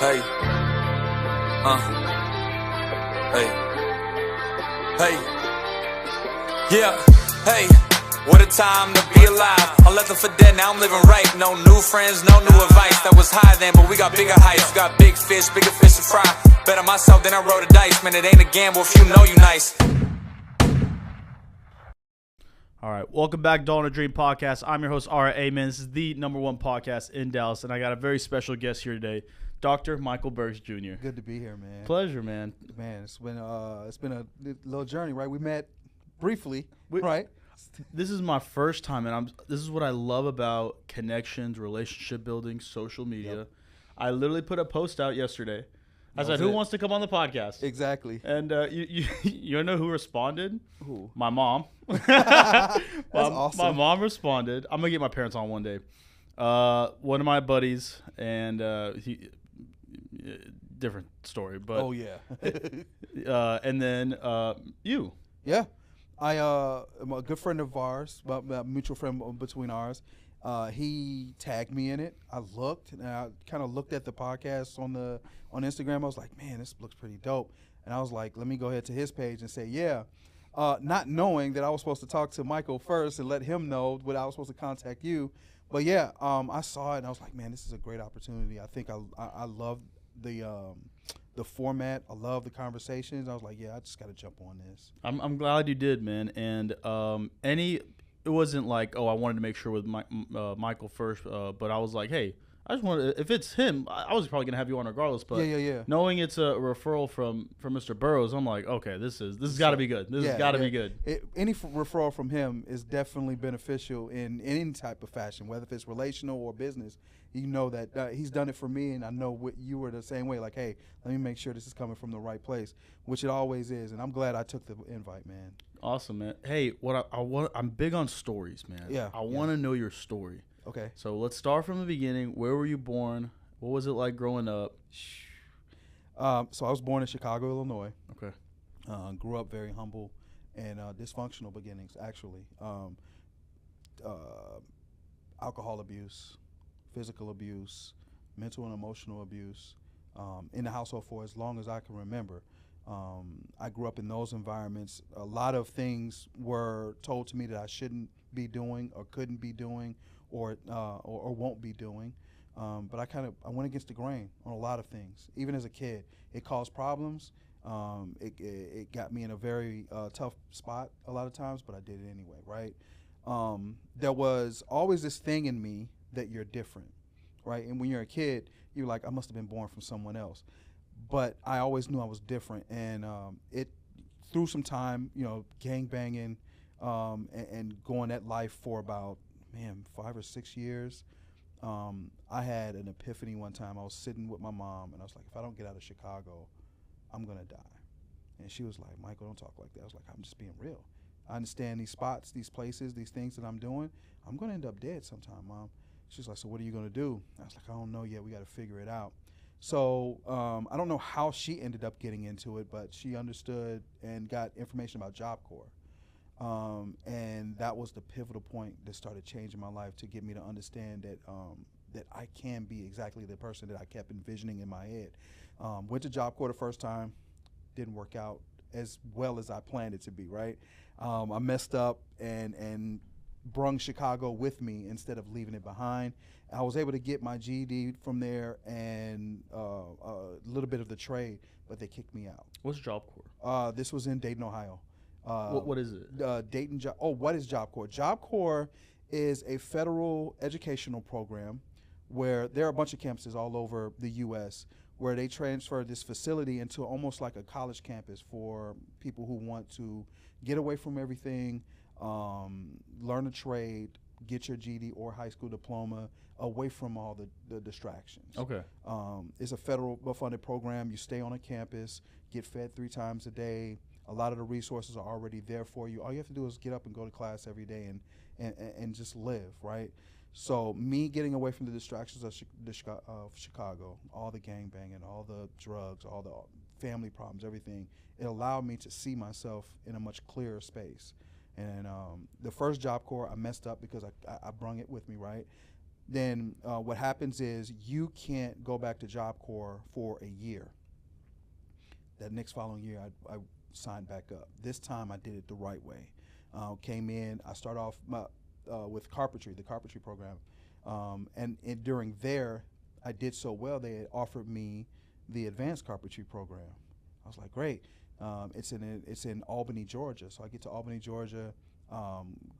Hey, hey, hey, yeah, hey, what a time to be alive. I left them for dead, now I'm living right. No new friends, no new advice. That was high then, but we got bigger heights. We got bigger fish to fry. Bet on myself, then I roll the dice. Man, it ain't a gamble if you know you nice. All right, welcome back to Dawn a Dream Podcast. I'm your host, Ara Amen. This is the #1 podcast in Dallas, and I got a very special guest here today, Dr. Michael Burks Jr. Good to be here, man. Pleasure, man. Man, it's been a little journey, right? We met briefly, right? This is my first time, and this is what I love about connections, relationship building, social media. Yep. I literally put a post out yesterday. I said, "Who wants to come on the podcast?" Exactly. And you know who responded? Who? My mom. That's awesome. My mom responded. I'm gonna get my parents on one day. One of my buddies, and he different story, but Oh yeah. and then you. Yeah. I am a good friend of ours, a mutual friend between ours. He tagged me in it. I looked, and I kind of looked at the podcast on Instagram. I was like, man, this looks pretty dope. And I was like, let me go ahead to his page and say, yeah. Not knowing that I was supposed to talk to Michael first and let him know that I was supposed to contact you. But yeah, I saw it and I was like, man, this is a great opportunity. I think I love the format. I love the conversations. I was like, yeah, I just got to jump on this. I'm glad you did, man. And it wasn't like, oh, I wanted to make sure with Michael first, but I was like, hey, I just wanted, if it's him, I was probably gonna have you on regardless. But yeah. Knowing it's a referral from Mr. Burrows, I'm like, okay, this has got to be good. This has got to be good. Any referral from him is definitely beneficial in any type of fashion, whether if it's relational or business. You know that he's done it for me, and I know what you were the same way. Like, hey, let me make sure this is coming from the right place, which it always is. And I'm glad I took the invite, man. Awesome, man. Hey, I'm big on stories, man. Yeah. I want to know your story. Okay. So let's start from the beginning. Where were you born? What was it like growing up? So I was born in Chicago, Illinois. Okay. Grew up very humble and dysfunctional beginnings, actually. Alcohol abuse, physical abuse, mental and emotional abuse in the household for as long as I can remember. I grew up in those environments. A lot of things were told to me that I shouldn't be doing or couldn't be doing or won't be doing. But I went against the grain on a lot of things. Even as a kid, it caused problems. It got me in a very tough spot a lot of times, but I did it anyway, right? There was always this thing in me that you're different, right? And when you're a kid, you're like, I must have been born from someone else. But I always knew I was different. And it through some time, gang banging and going that life for about, 5 or 6 years. I had an epiphany one time. I was sitting with my mom, and I was like, if I don't get out of Chicago, I'm going to die. And she was like, Michael, don't talk like that. I was like, I'm just being real. I understand these spots, these places, these things that I'm doing. I'm going to end up dead sometime, Mom. She's like, so what are you going to do? I was like, I don't know yet. We got to figure it out. So I don't know how she ended up getting into it, but she understood and got information about Job Corps. And that was the pivotal point that started changing my life to get me to understand that I can be exactly the person that I kept envisioning in my head. Went to Job Corps the first time, didn't work out as well as I planned it to be, right? I messed up and brung Chicago with me instead of leaving it behind. I was able to get my GED from there and a little bit of the trade, but they kicked me out. What's Job Corps? This was in Dayton, Ohio. What is it? Dayton. What is Job Corps? Job Corps is a federal educational program where there are a bunch of campuses all over the U.S. where they transfer this facility into almost like a college campus for people who want to get away from everything, learn a trade, get your GED or high school diploma, away from all the distractions. Okay. It's a federal funded program. You stay on a campus, get fed 3 times a day. A lot of the resources are already there for you. All you have to do is get up and go to class every day and just live, right? So me getting away from the distractions of Chicago, all the gang banging, all the drugs, all the family problems, everything, it allowed me to see myself in a much clearer space. And the first Job Corps, I messed up because I brung it with me, right? then what happens is you can't go back to Job Corps for a year. That next following year, I signed back up. This time I did it the right way. Came in, I started off with carpentry, the carpentry program. And during there, I did so well, they had offered me the advanced carpentry program. I was like, great. It's in Albany, Georgia. So I get to Albany, Georgia.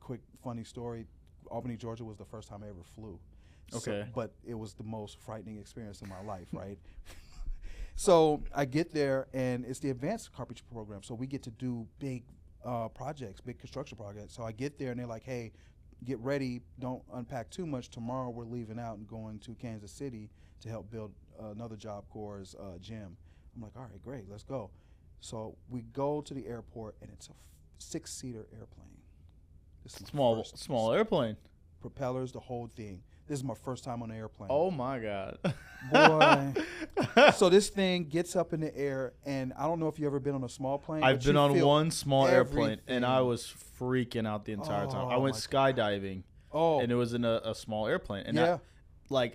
Quick funny story. Albany, Georgia was the first time I ever flew. Okay. But it was the most frightening experience in my life, right? So I get there, and it's the advanced carpentry program. So we get to do big projects, big construction projects. So I get there, and they're like, hey, get ready. Don't unpack too much. Tomorrow we're leaving out and going to Kansas City to help build another Job Corps gym. I'm like, all right, great, let's go. So we go to the airport, and it's a 6-seater airplane. This is Small airplane. Propellers, the whole thing. This is my first time on an airplane. Oh my God. Boy. So this thing gets up in the air, and I don't know if you ever been on a small plane. I've been on one small airplane, everything. and I was freaking out the entire time. I went skydiving, and it was in a small airplane. And yeah.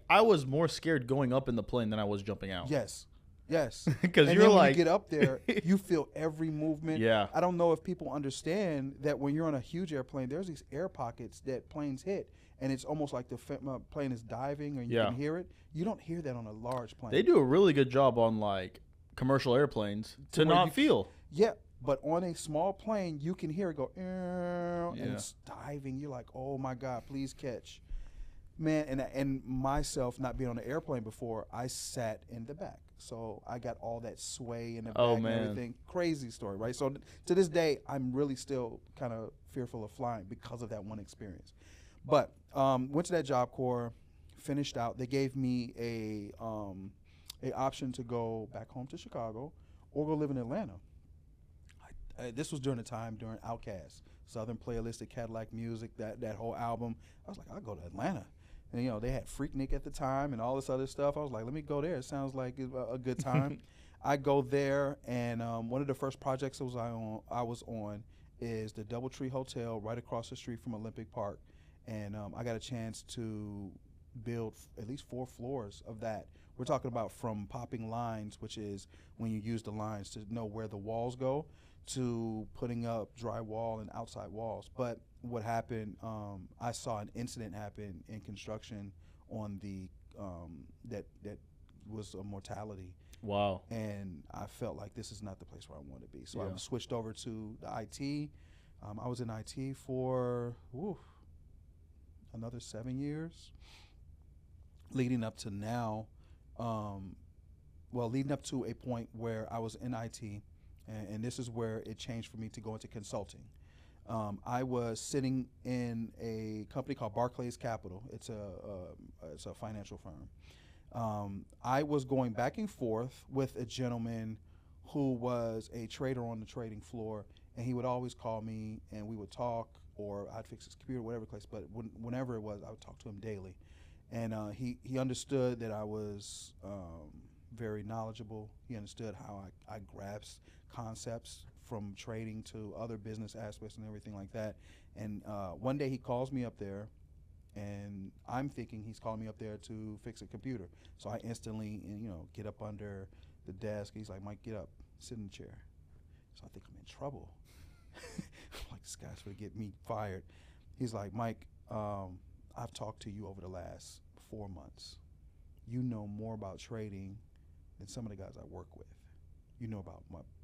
I was more scared going up in the plane than I was jumping out. Yes. Because you're like, when you get up there, you feel every movement. Yeah. I don't know if people understand that when you're on a huge airplane, there's these air pockets that planes hit, and it's almost like the plane is diving, or you can hear it. You don't hear that on a large plane. They do a really good job on like commercial airplanes to not feel. Yeah, but on a small plane, you can hear it go, and it's diving. You're like, oh my God, please catch. Man, and myself not being on an airplane before, I sat in the back. So I got all that sway in the back and everything. Crazy story, right? So to this day, I'm really still kind of fearful of flying because of that one experience. But went to that Job Corps, finished out. They gave me a option to go back home to Chicago or go live in Atlanta. This was during Outkast, Southern Playalistic Cadillac Music, that whole album. I was like, I'll go to Atlanta. And, you know, they had Freaknik at the time and all this other stuff. I was like, let me go there. It sounds like a good time. I go there, and one of the first projects I was on is the DoubleTree Hotel right across the street from Olympic Park. And I got a chance to build at least 4 floors of that. We're talking about from popping lines, which is when you use the lines to know where the walls go, to putting up drywall and outside walls. But what happened, I saw an incident happen in construction on the that was a mortality. Wow. And I felt like this is not the place where I want to be. So I switched over to the IT. I was in IT for another 7 years, leading up to now. Leading up to a point where I was in IT, and this is where it changed for me to go into consulting. I was sitting in a company called Barclays Capital. It's a financial firm. I was going back and forth with a gentleman who was a trader on the trading floor, and he would always call me, and we would talk, or I'd fix his computer, whatever place. But whenever it was, I would talk to him daily, and he understood that I was very knowledgeable. He understood how I grasped concepts from trading to other business aspects and everything like that. And one day he calls me up there, and I'm thinking he's calling me up there to fix a computer. So I instantly, get up under the desk. He's like, Mike, get up, sit in the chair. So I think I'm in trouble. I'm like, this guy's going to get me fired. He's like, Mike, I've talked to you over the last 4 months. You know more about trading than some of the guys I work with. You know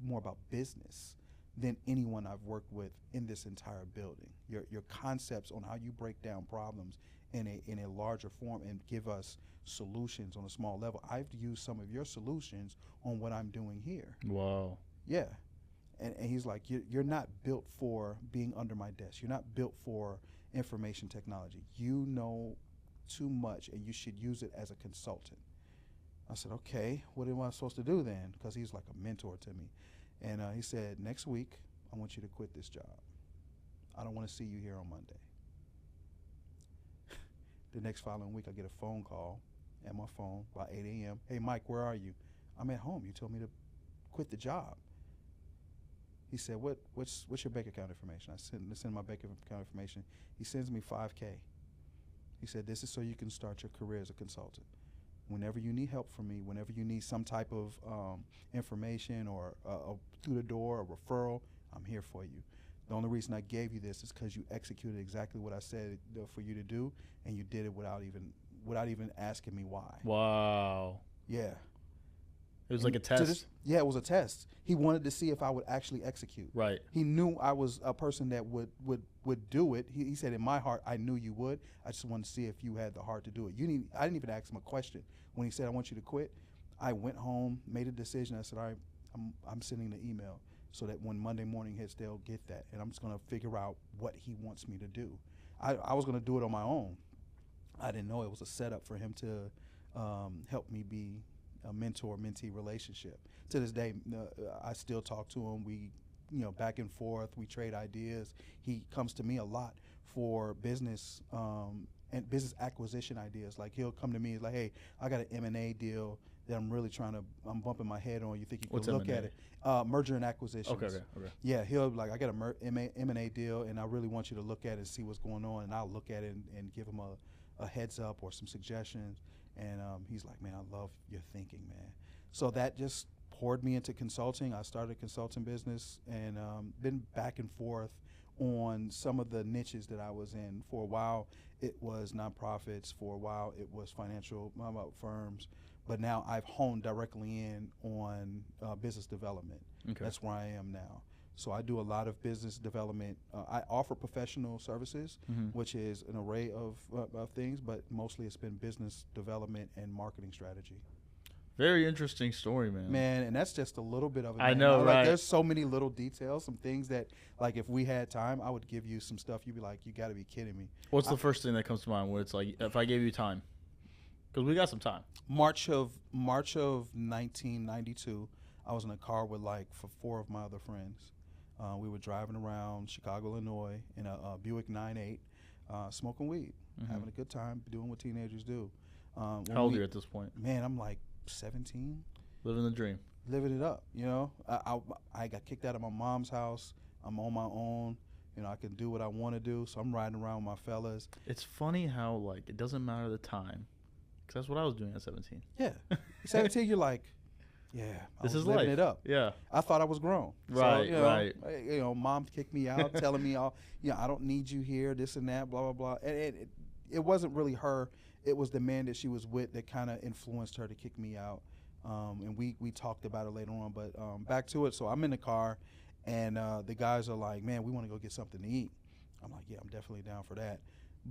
more about business than anyone I've worked with in this entire building. Your concepts on how you break down problems in a larger form and give us solutions on a small level. I've used some of your solutions on what I'm doing here. Wow. Yeah. And he's like, you're not built for being under my desk. You're not built for information technology. You know too much, and you should use it as a consultant. I said, okay, what am I supposed to do then? Because he's like a mentor to me. And he said, next week, I want you to quit this job. I don't want to see you here on Monday. The next following week, I get a phone call at my phone by 8 a.m. Hey, Mike, where are you? I'm at home. You told me to quit the job. He said, what's your bank account information? I send my bank account information. He sends me $5K. He said, this is so you can start your career as a consultant. Whenever you need help from me, whenever you need some type of information or through the door, a referral, I'm here for you. The only reason I gave you this is because you executed exactly what I said for you to do, and you did it without even asking me why. Wow. Yeah. It was like a test. Yeah, it was a test. He wanted to see if I would actually execute. Right. He knew I was a person that would do it. He said, in my heart, I knew you would. I just wanted to see if you had the heart to do it. I didn't even ask him a question. When he said, I want you to quit, I went home, made a decision. I said, all right, I'm sending the email so that when Monday morning hits, they'll get that. And I'm just going to figure out what he wants me to do. I was going to do it on my own. I didn't know it was a setup for him to help me be a mentor-mentee relationship. To this day, I still talk to him. We, back and forth. We trade ideas. He comes to me a lot for business and business acquisition ideas. Like he'll come to me, he's like, "Hey, I got an M&A deal that I'm bumping my head on. You think you can look at it?" Merger and acquisitions. Okay. Yeah, he'll be like, "I got a M&A deal, and I really want you to look at it and see what's going on." And I'll look at it and give him a heads up or some suggestions. And he's like, "Man, I love your thinking, man." So that just poured me into consulting. I started a consulting business and been back and forth on some of the niches that I was in. For a while, it was nonprofits. For a while, it was financial firms. But now I've honed directly in on business development. Okay. That's where I am now. So I do a lot of business development. I offer professional services, which is an array of things, but mostly it's been business development and marketing strategy. Very interesting story, man. Man, and that's just a little bit of it. I know, right? Like, there's so many little details, some things that, like, if we had time, I would give you some stuff. You'd be like, you got to be kidding me. What's the first thing that comes to mind when it's like, if I gave you time? Because we got some time. March of 1992, I was in a car with like four of my other friends. We were driving around Chicago, Illinois in a Buick 9.8, smoking weed, having a good time, doing what teenagers do. How old are you at this point? Man, I'm like 17. Living the dream. Living it up, I got kicked out of my mom's house. I'm on my own. I can do what I want to do, so I'm riding around with my fellas. It's funny how, like, it doesn't matter the time. Because that's what I was doing at 17. Yeah. 17, you're like, yeah, this is living life. it up. Yeah. I thought I was grown. Right, so, right. Mom kicked me out, telling me, I don't need you here, this and that, blah, blah, blah. And it wasn't really her. It was the man that she was with that kind of influenced her to kick me out. And we talked about it later on. But back to it. So I'm in the car, and the guys are like, man, we want to go get something to eat. I'm like, yeah, I'm definitely down for that.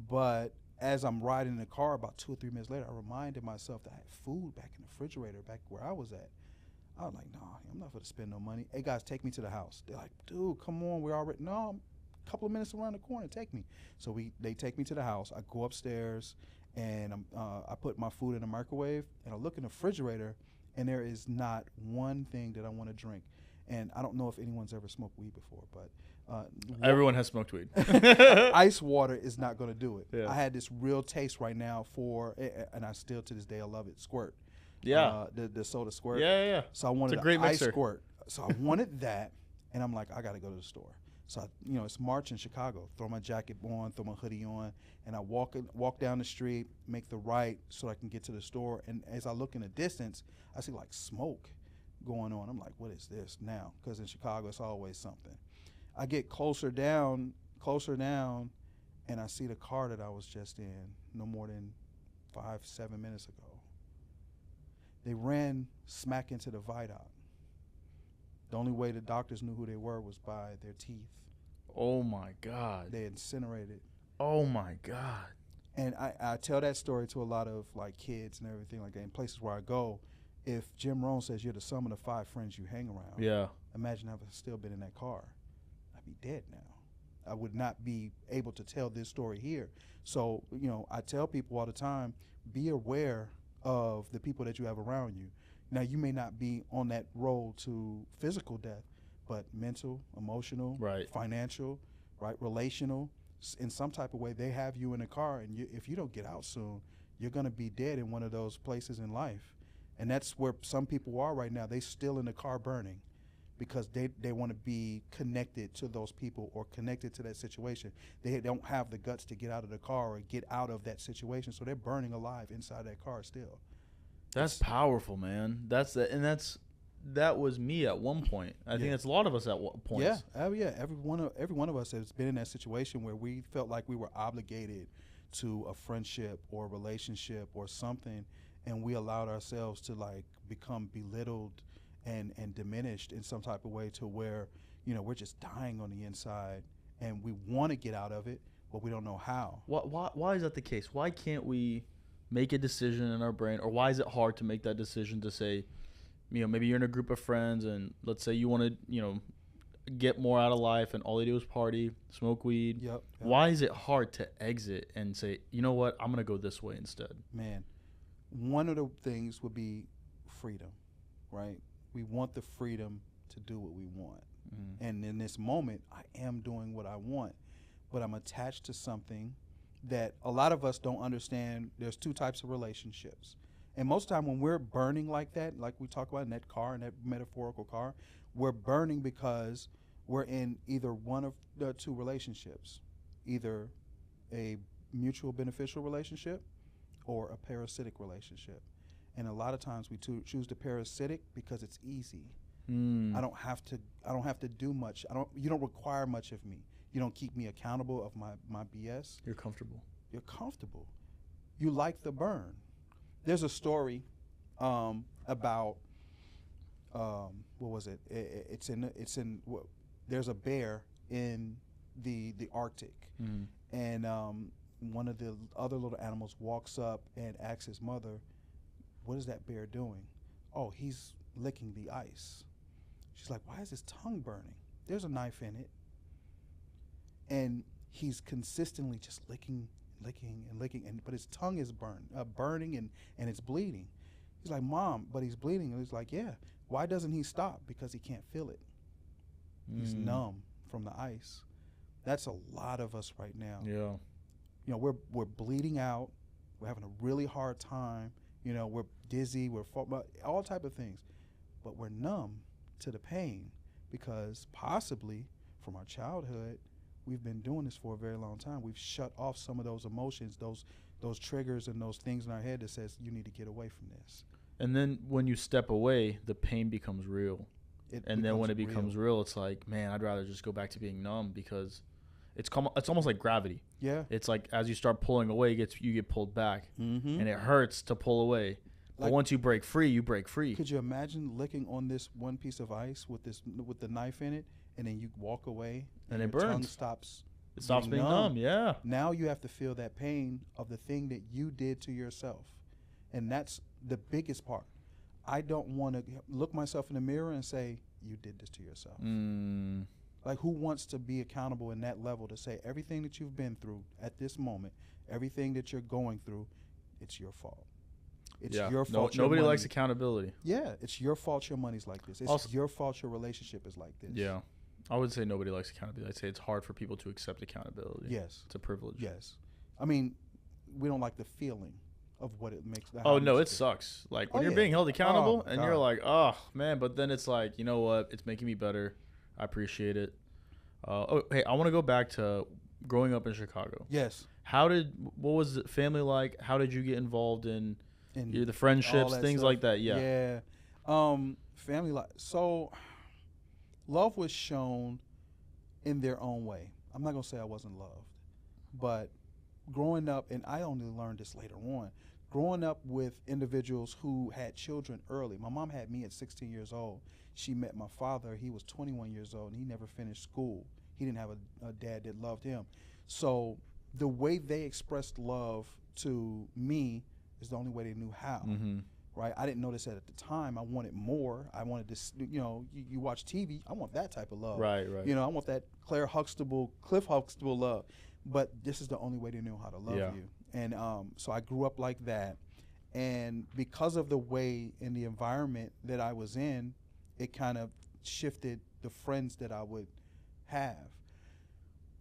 But as I'm riding in the car, about 2 or 3 minutes later, I reminded myself that I had food back in the refrigerator back where I was at. I was like, nah, I'm not going to spend no money. Hey, guys, take me to the house. They're like, dude, come on. We're already, no, a couple of minutes around the corner. Take me. So they take me to the house. I go upstairs, and I put my food in the microwave, and I look in the refrigerator, and there is not one thing that I want to drink. And I don't know if anyone's ever smoked weed before, but everyone has smoked weed. Ice water is not going to do it. Yeah. I had this real taste right now for, and I still to this day I love it, Squirt. Yeah. The soda Squirt. Yeah. So I wanted It's a great ice mixer. Squirt. So I wanted that, and I'm like, I got to go to the store. So it's March in Chicago. Throw my jacket on, throw my hoodie on, and I walk down the street, make the right so I can get to the store. And as I look in the distance, I see like smoke going on. I'm like, what is this now? Because in Chicago, it's always something. I get closer down, and I see the car that I was just in no more than 5-7 minutes ago. They ran smack into the viaduct. The only way the doctors knew who they were was by their teeth. Oh, my God. They incinerated. Oh, my God. And I tell that story to a lot of like kids and everything like that. In places where I go, if Jim Rohn says you're the sum of the 5 friends you hang around, Yeah. imagine if I still been in that car. I'd be dead now. I would not be able to tell this story here. So, I tell people all the time, be aware of the people that you have around you. Now, you may not be on that road to physical death, but mental, emotional, Right. financial, right, relational, in some type of way, they have you in a car, and if you don't get out soon, you're going to be dead in one of those places in life. And that's where some people are right now. They still in the car burning, because they want to be connected to those people or connected to that situation. They don't have the guts to get out of the car or get out of that situation, so they're burning alive inside that car still. That's powerful, man. That was me at one point. I think that's a lot of us at one point. Yeah, every one of us has been in that situation where we felt like we were obligated to a friendship or a relationship or something, and we allowed ourselves to like become belittled and diminished in some type of way to where, you know, we're just dying on the inside and we want to get out of it, but we don't know how. Why is that the case? Why can't we make a decision in our brain, or why is it hard to make that decision to say, you know, maybe you're in a group of friends and let's say you want to, you know, get more out of life and all they do is party, smoke weed. Yep. Why is it hard to exit and say, you know what, I'm going to go this way instead? Man, one of the things would be freedom, right? We want the freedom to do what we want. Mm-hmm. And in this moment, I am doing what I want, but I'm attached to something that a lot of us don't understand. There's two types of relationships. And most of the time when we're burning like that, like we talk about in that car, in that metaphorical car, we're burning because we're in either one of the two relationships, either a mutual beneficial relationship or a parasitic relationship. And a lot of times we choose the parasitic because it's easy. I don't have to do much. You don't require much of me. You don't keep me accountable of my BS. You're comfortable. You're comfortable. You like the burn. There's a story about what was it? There's a bear in the Arctic, and one of the other little animals walks up and asks his mother, "What is that bear doing?" "Oh, he's licking the ice." She's like, "Why is his tongue burning? There's a knife in it." And he's consistently just licking, but his tongue is burning and it's bleeding. He's like, "Mom, but he's bleeding." And he's like, "Yeah. Why doesn't he stop?" "Because he can't feel it. He's numb from the ice." That's a lot of us right now. Yeah. You know, we're bleeding out. We're having a really hard time. You know, we're dizzy. We're all type of things, but we're numb to the pain because possibly from our childhood, we've been doing this for a very long time. We've shut off some of those emotions, those triggers and those things in our head that says you need to get away from this. And then when you step away, the pain becomes real. And then when it becomes real, it's like, man, I'd rather just go back to being numb because it's almost like gravity. Yeah. It's like as you start pulling away, you get pulled back. And it hurts to pull away. But once you break free, you break free. Could you imagine licking on this one piece of ice with the knife in it, and then you walk away and it your burns. Tongue stops. It stops being numb. Yeah. Now you have to feel that pain of the thing that you did to yourself, and that's the biggest part. I don't want to look myself in the mirror and say you did this to yourself. Like, who wants to be accountable in that level to say everything that you've been through at this moment, everything that you're going through, it's your fault. It's your fault. Nobody likes accountability. Yeah, it's your fault your money's like this. It's also your fault your relationship is like this. Yeah. I would say nobody likes accountability. I'd say it's hard for people to accept accountability. Yes. It's a privilege. Yes. I mean, we don't like the feeling of what it makes. Oh, no, it sucks. Like, when you're being held accountable and you're like, oh, man, but then it's like, you know what? It's making me better. I appreciate it. Hey, I want to go back to growing up in Chicago. Yes. What was the family like? How did you get involved in the friendships, things stuff. Like that? Yeah. Family life. So love was shown in their own way. I'm not going to say I wasn't loved, but growing up, and I only learned this later on, growing up with individuals who had children early. My mom had me at 16 years old. She met my father. He was 21 years old, and he never finished school. He didn't have a dad that loved him. So the way they expressed love to me is the only way they knew how. Right? I didn't notice that at the time. I wanted more. I wanted this, you watch TV, I want that type of love. Right. I want that Cliff Huxtable love. But this is the only way they knew how to love you. And so I grew up like that. And because of the way in the environment that I was in, it kind of shifted the friends that I would have.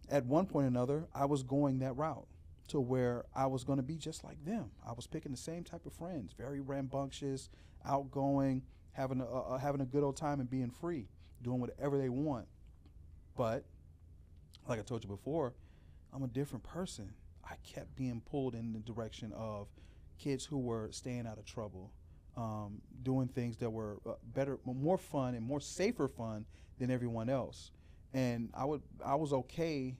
At one point or another, I was going that route to where I was going to be just like them. I was picking the same type of friends, very rambunctious, outgoing, having a good old time and being free. doing whatever they want. But like I told you before, I'm a different person. I kept being pulled in the direction of kids who were staying out of trouble, doing things that were better, more fun, and more safer fun than everyone else. And I was okay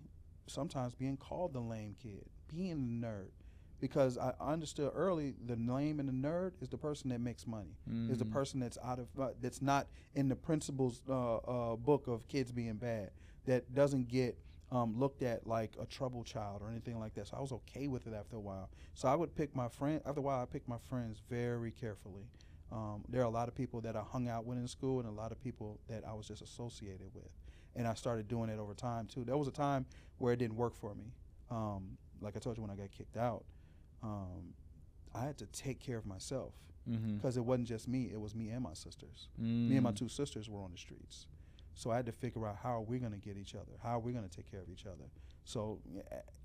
sometimes being called the lame kid, being the nerd, because I understood early the lame and the nerd is the person that makes money, is the person that's that's not in the principal's book of kids being bad, that doesn't get looked at like a troubled child or anything like that. So I was okay with it after a while. So I would pick my friend. After a while, I picked my friends very carefully. There are a lot of people that I hung out with in school, and a lot of people that I was just associated with. And I started doing it over time too. There was a time where it didn't work for me. Like I told you, when I got kicked out, I had to take care of myself, because it wasn't just me. It was me and my sisters. Me and my two sisters were on the streets. So I had to figure out, how are we going to get each other? How are we going to take care of each other? So,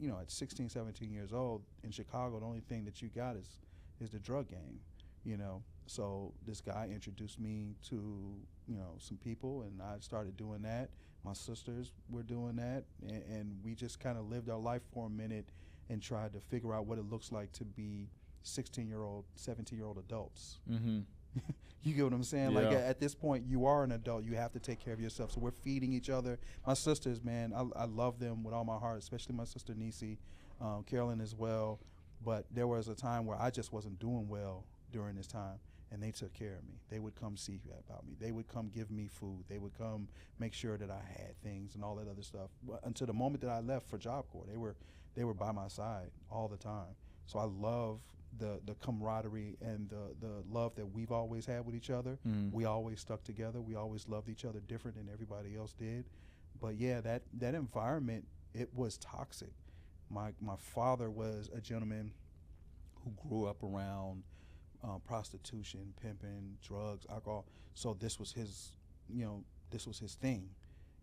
you know, at 16, 17 years old in Chicago, the only thing that you got is the drug game, you know. So this guy introduced me to, you know, some people, and I started doing that. My sisters were doing that, and we just kind of lived our life for a minute and tried to figure out what it looks like to be 16-year-old, 17-year-old adults. You get what I'm saying? Yeah. Like at this point, you are an adult. You have to take care of yourself. So we're feeding each other. My sisters, man, I love them with all my heart, especially my sister Nisi, Carolyn as well. But there was a time where I just wasn't doing well during this time, and they took care of me. They would come see about me. They would come give me food. They would come make sure that I had things and all that other stuff. But until the moment that I left for Job Corps, they were by my side all the time. So I love the camaraderie and the love that we've always had with each other. We always stuck together. We always loved each other different than everybody else did. But yeah, that environment, it was toxic. My father was a gentleman who grew up around prostitution, pimping, drugs, alcohol. So this was his, this was his thing.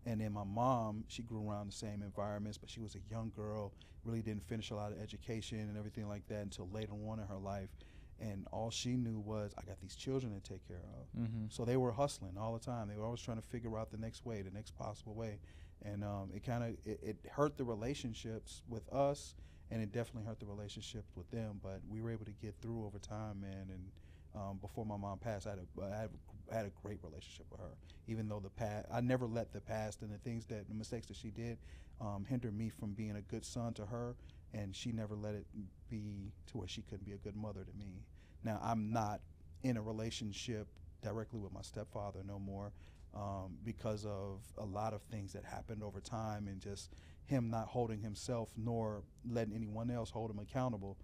And then my mom, she grew around the same environments, but she was a young girl, really didn't finish a lot of education and everything like that until later on in her life. And all she knew was, I got these children to take care of. So they were hustling all the time. They were always trying to figure out the next way, the next possible way. And it hurt the relationships with us, and it definitely hurt the relationships with them. But we were able to get through over time, man. And before my mom passed, I had a great relationship with her. Even though I never let the past and the mistakes that she did hinder me from being a good son to her, and she never let it be to where she couldn't be a good mother to me. Now, I'm not in a relationship directly with my stepfather no more, because of a lot of things that happened over time, and just him not holding himself nor letting anyone else hold him accountable.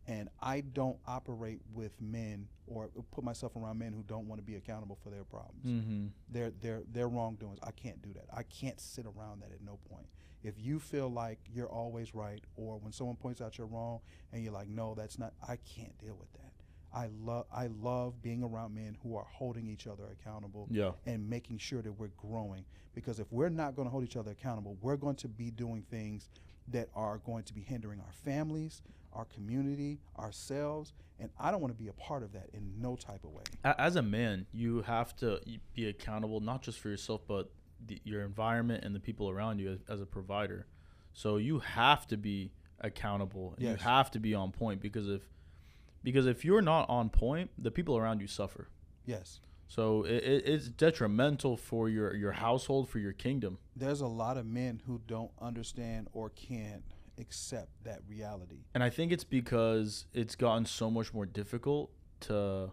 And I don't operate with men or put myself around men who don't want to be accountable for their problems. Their wrongdoings. I can't do that. I can't sit around that at no point. If you feel like you're always right, or when someone points out you're wrong and you're like, no, that's not, I can't deal with that. I love being around men who are holding each other accountable, and making sure that we're growing. Because if we're not going to hold each other accountable, we're going to be doing things that are going to be hindering our families, our community, ourselves, and I don't want to be a part of that in no type of way. As a man, you have to be accountable not just for yourself, but your environment and the people around you as a provider. So you have to be accountable. And you have to be on point, because if you're not on point, the people around you suffer. Yes. So it's detrimental for your household, for your kingdom. There's a lot of men who don't understand or can't accept that reality. And I think it's because it's gotten so much more difficult to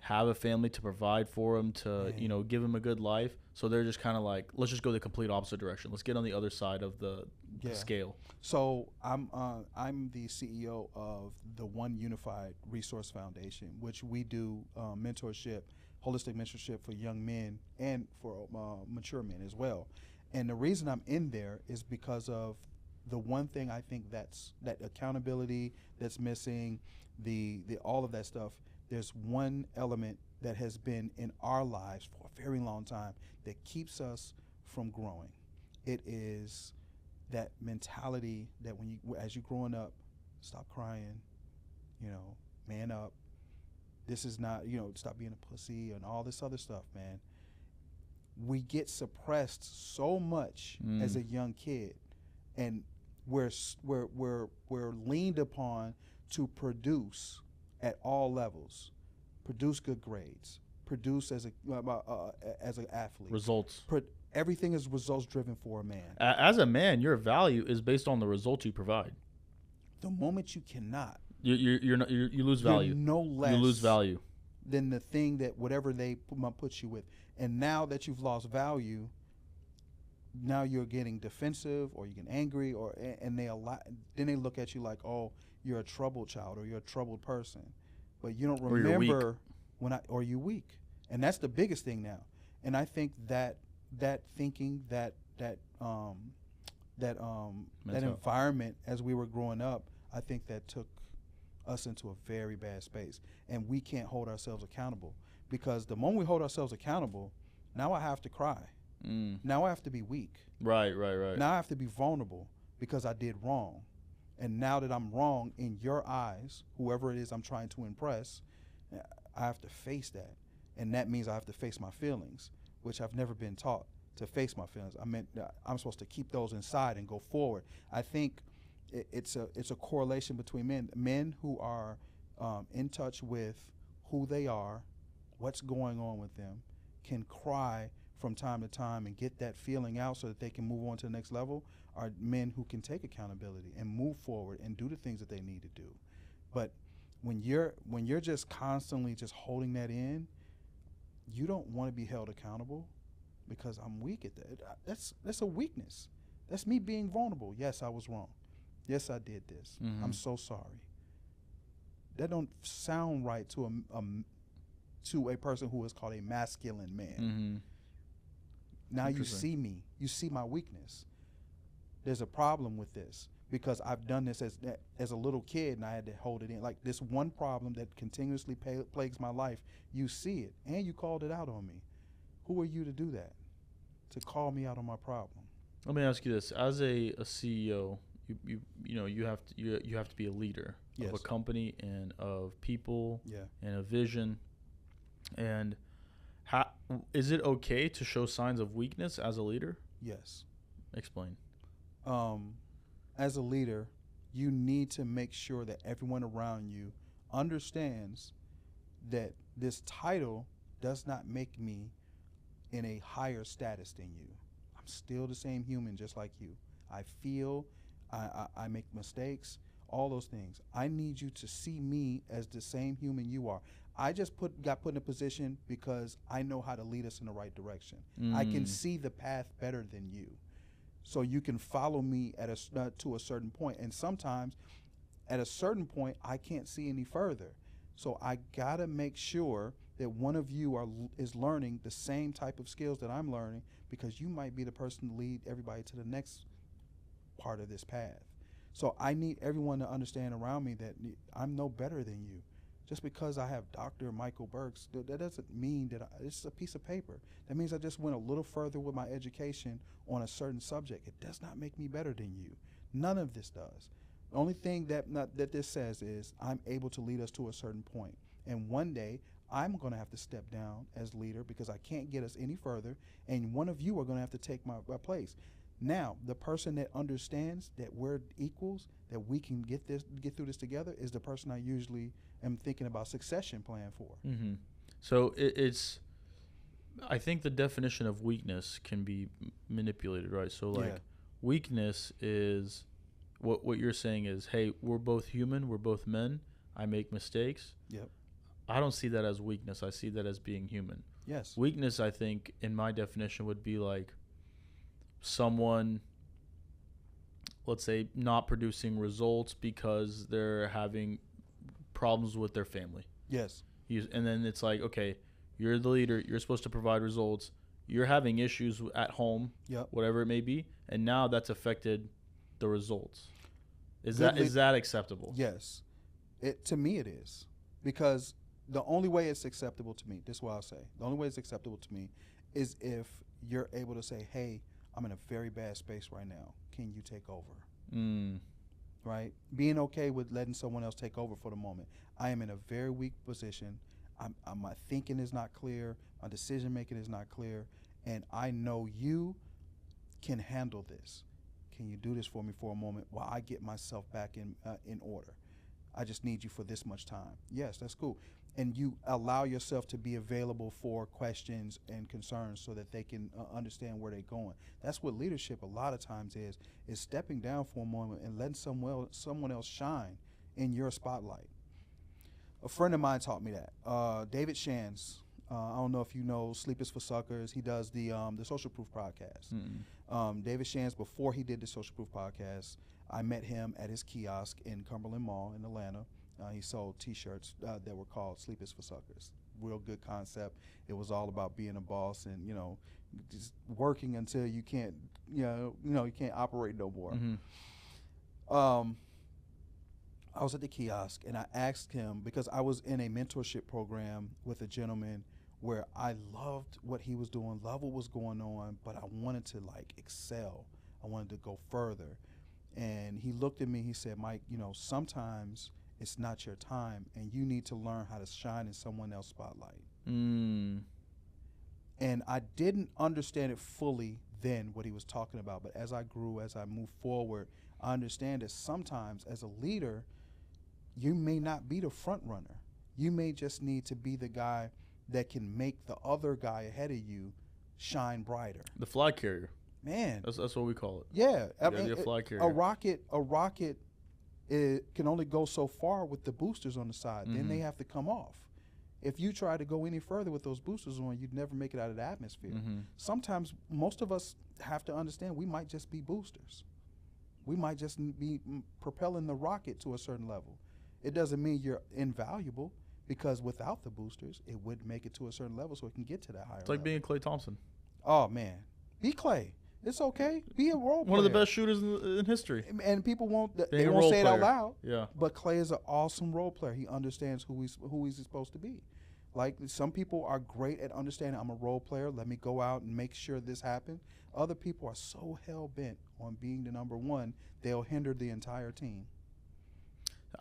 have a family, to provide for them, to give them a good life. So they're just kind of like, let's just go the complete opposite direction. Let's get on the other side of the scale. So I'm the CEO of the One Unified Resource Foundation, which we do mentorship, holistic mentorship for young men and for mature men as well. And the reason I'm in there is because of the one thing I think that accountability that's missing, the all of that stuff. There's one element that has been in our lives for a very long time that keeps us from growing. It is that mentality that as you're growing up, stop crying, man up. This is not, stop being a pussy and all this other stuff, man. we get suppressed so much as a young kid, and we're leaned upon to produce at all levels, produce good grades, produce as an athlete. Results. Everything is results driven for a man. As a man, your value is based on the results you provide. The moment you cannot, you lose value. You're no less You lose value than the thing that whatever they put you with. And now that you've lost value, now you're getting defensive or you get angry, and then they look at you like, oh, you're a troubled child or you're a troubled person, but you don't remember or you're weak, and that's the biggest thing now. And I think that thinking that environment as we were growing up, I think that took us into a very bad space, and we can't hold ourselves accountable, because the moment we hold ourselves accountable, now I have to cry. Now I have to be weak. Right. Now I have to be vulnerable because I did wrong. And now that I'm wrong in your eyes, whoever it is I'm trying to impress, I have to face that. And that means I have to face my feelings, which I've never been taught to face my feelings. I'm supposed to keep those inside and go forward. I think it's a correlation between men who are in touch with who they are, what's going on with them, can cry from time to time and get that feeling out so that they can move on to the next level, are men who can take accountability and move forward and do the things that they need to do. But when you're just constantly just holding that in, you don't want to be held accountable, because I'm weak at that. That's a weakness. That's me being vulnerable. Yes, I was wrong. Yes, I did this. I'm so sorry. That don't sound right to a person who is called a masculine man. Now you see me. You see my weakness. There's a problem with this, because I've done this as a little kid, and I had to hold it in. Like this one problem that continuously plagues my life, you see it, and you called it out on me. Who are you to do that? To call me out on my problem? Let me ask you this: as a CEO, you have to be a leader of a company and of people and a vision. And how is it okay to show signs of weakness as a leader? Yes. Explain. As a leader, you need to make sure that everyone around you understands that this title does not make me in a higher status than you. I'm still the same human just like you. I feel, I make mistakes, all those things. I need you to see me as the same human you are. I just got put in a position because I know how to lead us in the right direction. I can see the path better than you. So you can follow me to a certain point. And sometimes at a certain point, I can't see any further. So I got to make sure that one of you is learning the same type of skills that I'm learning, because you might be the person to lead everybody to the next part of this path. So I need everyone to understand around me that I'm no better than you. Just because I have Dr. Michael Burks, that doesn't mean that it's a piece of paper. That means I just went a little further with my education on a certain subject. It does not make me better than you. None of this does. The only thing that this says is I'm able to lead us to a certain point. And one day, I'm going to have to step down as leader because I can't get us any further, and one of you are going to have to take my place. Now, the person that understands that we're equals, that we can get through this together, is the person I usually am thinking about succession plan for. So I think the definition of weakness can be manipulated, right? So weakness is what you're saying is, hey, we're both human, we're both men. I make mistakes. Yep. I don't see that as weakness. I see that as being human. Yes. Weakness, I think, in my definition, would be like someone, let's say, not producing results because they're having problems with their family. Yes. And then it's like, okay, you're the leader. You're supposed to provide results. You're having issues at home, whatever it may be, and now that's affected the results. Is that acceptable? Yes. To me it is, because the only way it's acceptable to me, this is what I'll say, the only way it's acceptable to me is if you're able to say, hey, I'm in a very bad space right now. Can you take over? Right? Being okay with letting someone else take over for the moment. I am in a very weak position. My thinking is not clear. My decision making is not clear. and I know you can handle this. Can you do this for me for a moment while I get myself back in order? I just need you for this much time. Yes, that's cool. And you allow yourself to be available for questions and concerns so that they can understand where they're going. That's what leadership a lot of times is stepping down for a moment and letting someone else shine in your spotlight. A friend of mine taught me that. David Shands. I don't know if you know Sleep is for Suckers. He does the Social Proof podcast. David Shands, before he did the Social Proof podcast, I met him at his kiosk in Cumberland Mall in Atlanta. He sold T-shirts that were called "Sleep is for Suckers." Real good concept. It was all about being a boss and just working until you can't, you can't operate no more. I was at the kiosk and I asked him, because I was in a mentorship program with a gentleman where I loved what he was doing, loved what was going on, but I wanted to excel. I wanted to go further. And he looked at me, he said, Mike, sometimes it's not your time and you need to learn how to shine in someone else's spotlight. And I didn't understand it fully then, what he was talking about, but as I grew, as I moved forward, I understand that sometimes as a leader, you may not be the front runner. You may just need to be the guy that can make the other guy ahead of you shine brighter. The flag carrier. Man. That's what we call it. Yeah. I mean, a flag carrier. A rocket it can only go so far with the boosters on the side. Then they have to come off. If you try to go any further with those boosters on, you'd never make it out of the atmosphere. Sometimes most of us have to understand we might just be boosters. We might just be propelling the rocket to a certain level. It doesn't mean you're invaluable, because without the boosters, it would make it to a certain level so it can get to that higher level. It's like being Klay Thompson. Oh, man. Be Klay. It's okay. Be a role player. One of the best shooters in history. And people won't say it out loud. Yeah. But Klay is an awesome role player. He understands who he's supposed to be. Like, some people are great at understanding, I'm a role player, let me go out and make sure this happens. Other people are so hell-bent on being the number one, they'll hinder the entire team.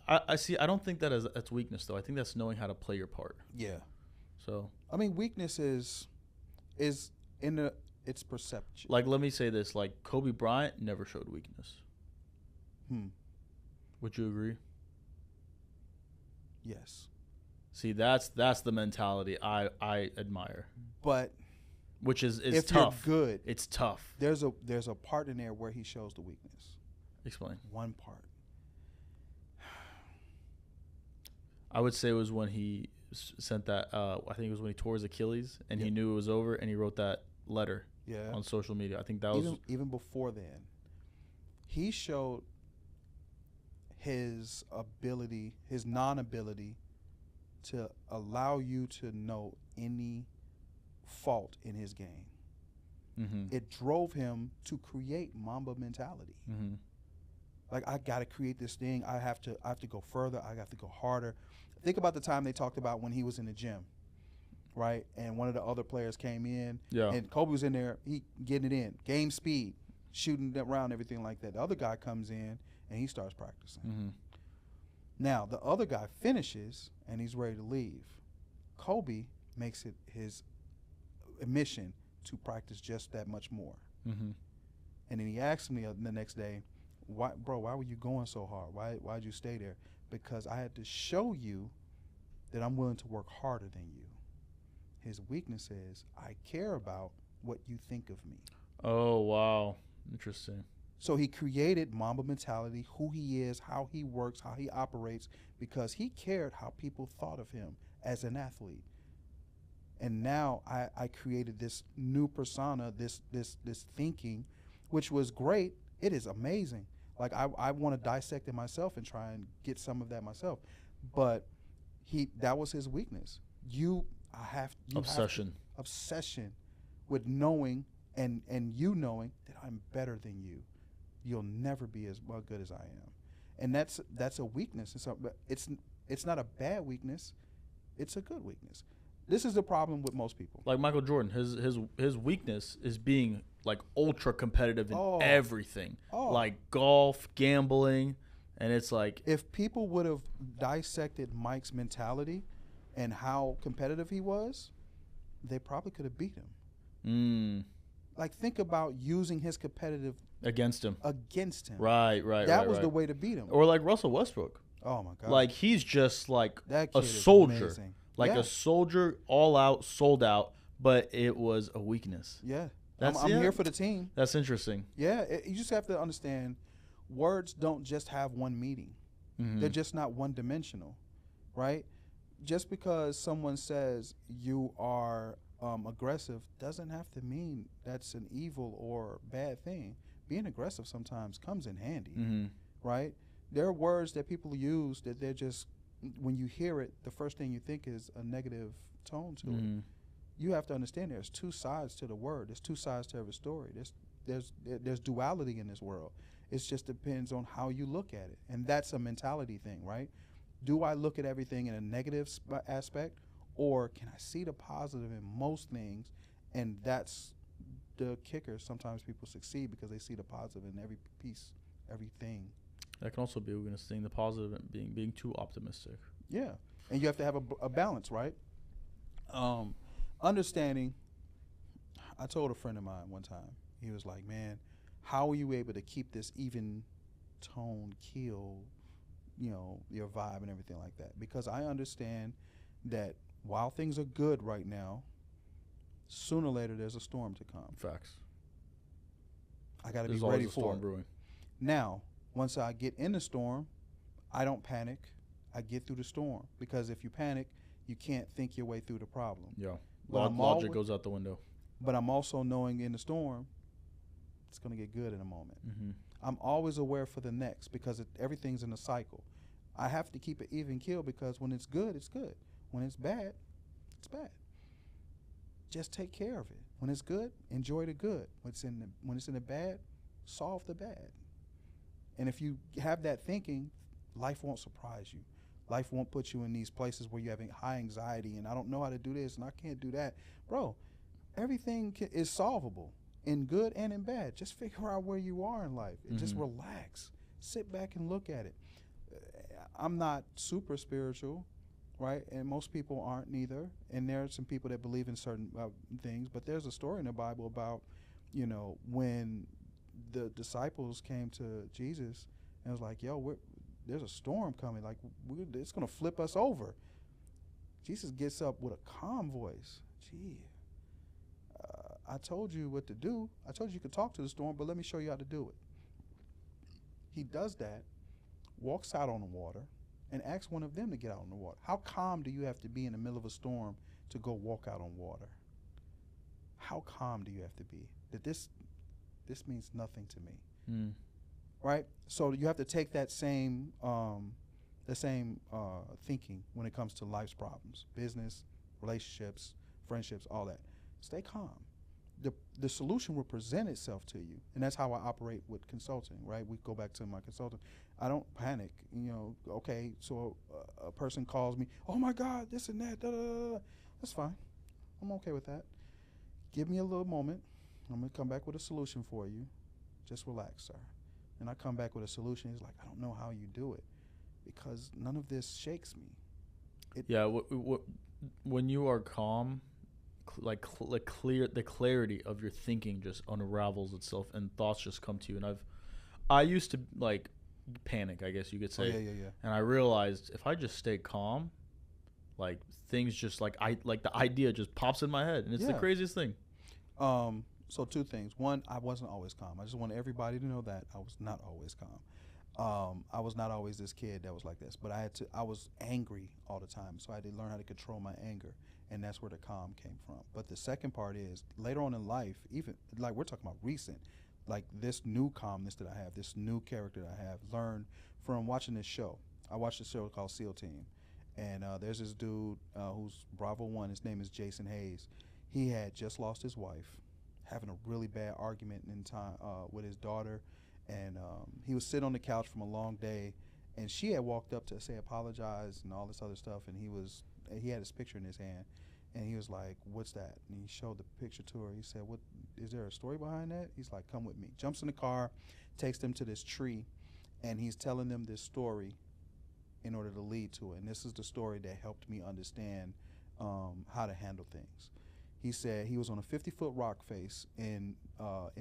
I see. I don't think that's weakness, though. I think that's knowing how to play your part. Yeah. So. I mean, weakness is in its perception. Like, let me say this. Like, Kobe Bryant never showed weakness. Would you agree? Yes. See, that's the mentality I admire. But which is if tough. You're good, it's tough. There's a part in there where he shows the weakness. Explain. One part. I would say it was when he sent that. I think it was when he tore his Achilles and he knew it was over, and he wrote that letter on social media. I think that was even before then. He showed his ability, his non-ability, to allow you to know any fault in his game. It drove him to create Mamba mentality. Like, I got to create this thing. I have to go further. I have to go harder. Think about the time they talked about when he was in the gym, right? And one of the other players came in, and Kobe was in there, he getting it in, game speed, shooting around, everything like that. The other guy comes in and he starts practicing. Now, the other guy finishes and he's ready to leave. Kobe makes it his mission to practice just that much more. And then he asked me the next day, why were you going so hard? Why'd you stay there? Because I had to show you that I'm willing to work harder than you. His weakness is, I care about what you think of me. Oh, wow. Interesting. So he created Mamba mentality, who he is, how he works, how he operates, because he cared how people thought of him as an athlete. And now I created this new persona, this thinking, which was great. It is amazing. Like, I want to dissect it myself and try and get some of that myself. But that was his weakness. Obsession with knowing and you knowing that I'm better than you. You'll never be as good as I am. And that's a weakness. But it's not a bad weakness. It's a good weakness. This is the problem with most people. Like Michael Jordan, his weakness is being like ultra competitive in everything, like golf, gambling, and it's like, if people would have dissected Mike's mentality and how competitive he was, they probably could have beat him. Like, think about using his competitive Against him. against him. Right. That was the way to beat him. Or like Russell Westbrook. Oh my God. Like, he's just like that a kid is soldier. amazing. Like a soldier, all out, sold out, but it was a weakness. Yeah. I'm here for the team. That's interesting. Yeah. You just have to understand, words don't just have one meaning. Mm-hmm. They're just not one dimensional, right? Just because someone says you are aggressive doesn't have to mean that's an evil or bad thing. Being aggressive sometimes comes in handy, right? There are words that people use that they're just, when you hear it, the first thing you think is a negative tone to it. You have to understand there's two sides to the word. There's two sides to every story. There's duality in this world. It just depends on how you look at it, and that's a mentality thing, right? Do I look at everything in a negative aspect, or can I see the positive in most things? And that's the kicker. Sometimes people succeed because they see the positive in every piece, everything. That can also be, we're going to seeing the positive and being too optimistic. Yeah, and you have to have a balance, right? Understanding. I told a friend of mine one time, he was like, man, how are you able to keep this even tone, keel, your vibe and everything like that? Because I understand that while things are good right now, sooner or later there's a storm to come. Facts. I got to be ready for storm it. Brewing. Now, once I get in the storm, I don't panic. I get through the storm, because if you panic, you can't think your way through the problem. Yeah. But Logic goes out the window. But I'm also knowing in the storm, it's going to get good in a moment. Mm-hmm. I'm always aware for the next, because everything's in a cycle. I have to keep it even keel, because when it's good, it's good. When it's bad, it's bad. Just take care of it. When it's good, enjoy the good. When it's in the bad, solve the bad. And if you have that thinking, life won't surprise you. Life won't put you in these places where you're having high anxiety and I don't know how to do this and I can't do that. Bro, everything is solvable in good and in bad. Just figure out where you are in life and just relax. Sit back and look at it. I'm not super spiritual, right? And most people aren't neither. And there are some people that believe in certain things. But there's a story in the Bible about, when the disciples came to Jesus and was like, yo, there's a storm coming. Like, it's going to flip us over. Jesus gets up with a calm voice. I told you what to do. I told you could talk to the storm, but let me show you how to do it. He does that, walks out on the water, and asks one of them to get out on the water. How calm do you have to be in the middle of a storm to go walk out on water? How calm do you have to be? That this means nothing to me. Right? So you have to take that same thinking when it comes to life's problems, business, relationships, friendships, all that. Stay calm. The solution will present itself to you, and that's how I operate with consulting. Right? We go back to my consulting. I don't panic. Okay, so a person calls me. Oh my God, this and that. Da, da, da. That's fine. I'm okay with that. Give me a little moment. I'm gonna come back with a solution for you. Just relax, sir. And I come back with a solution. He's like, I don't know how you do it, because none of this shakes me. When you are calm, clear, the clarity of your thinking just unravels itself, and thoughts just come to you. And I used to panic, I guess you could say. Yeah. And I realized if I just stay calm, things just the idea just pops in my head, and it's the craziest thing. So two things. One, I wasn't always calm. I just want everybody to know that I was not always calm. I was not always this kid that was like this, but I was angry all the time. So I had to learn how to control my anger, and that's where the calm came from. But the second part is later on in life, even we're talking about recent, this new calmness that I have, this new character that I have, learned from watching this show. I watched a show called SEAL Team, and there's this dude who's Bravo 1. His name is Jason Hayes. He had just lost his wife, having a really bad argument in time with his daughter, and he was sitting on the couch from a long day, and she had walked up to say apologize and all this other stuff, and he had his picture in his hand, and he was like, what's that? And he showed the picture to her. He said, what, is there a story behind that? He's like, come with me. Jumps in the car, takes them to this tree, and he's telling them this story in order to lead to it. And this is the story that helped me understand how to handle things. He said he was on a 50-foot rock face in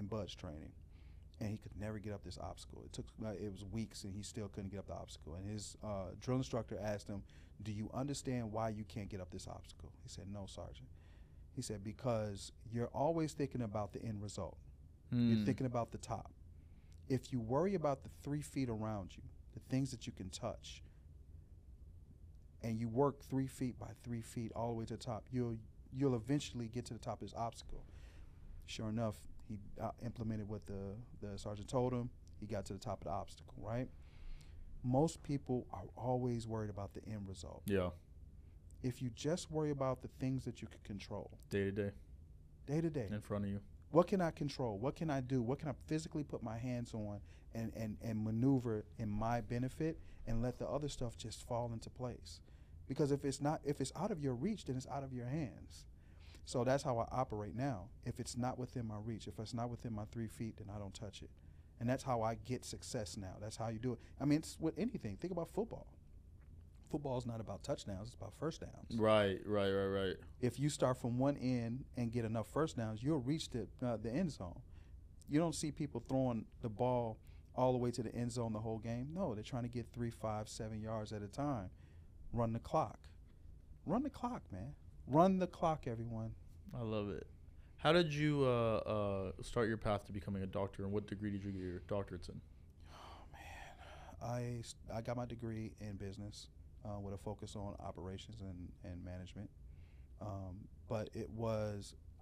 Bud's training, and he could never get up this obstacle. It was weeks, and he still couldn't get up the obstacle. And his drill instructor asked him, "Do you understand why you can't get up this obstacle?" He said, "No, Sergeant." He said, "Because you're always thinking about the end result. You're thinking about the top. If you worry about the 3 feet around you, the things that you can touch, and you work 3 feet by 3 feet all the way to the top, you'll eventually get to the top of this obstacle." Sure enough, he implemented what the sergeant told him. He got to the top of the obstacle, right? Most people are always worried about the end result. Yeah. If you just worry about the things that you can control, Day to day, in front of you. what can I control? What can I do? What can I physically put my hands on and maneuver in my benefit, and let the other stuff just fall into place? Because if it's out of your reach, then it's out of your hands. So that's how I operate now. If it's not within my reach, if it's not within my 3 feet, then I don't touch it. And that's how I get success now. That's how you do it. I mean, it's with anything. Think about football. Football is not about touchdowns. It's about first downs. Right. If you start from one end and get enough first downs, you'll reach the end zone. You don't see people throwing the ball all the way to the end zone the whole game. No, they're trying to get 3, 5, 7 yards at a time. Run the clock. Run the clock, man. Run the clock, everyone. I love it. How did you start your path to becoming a doctor, and what degree did you get your doctorates in? Oh, man. I got my degree in business with a focus on operations and management. But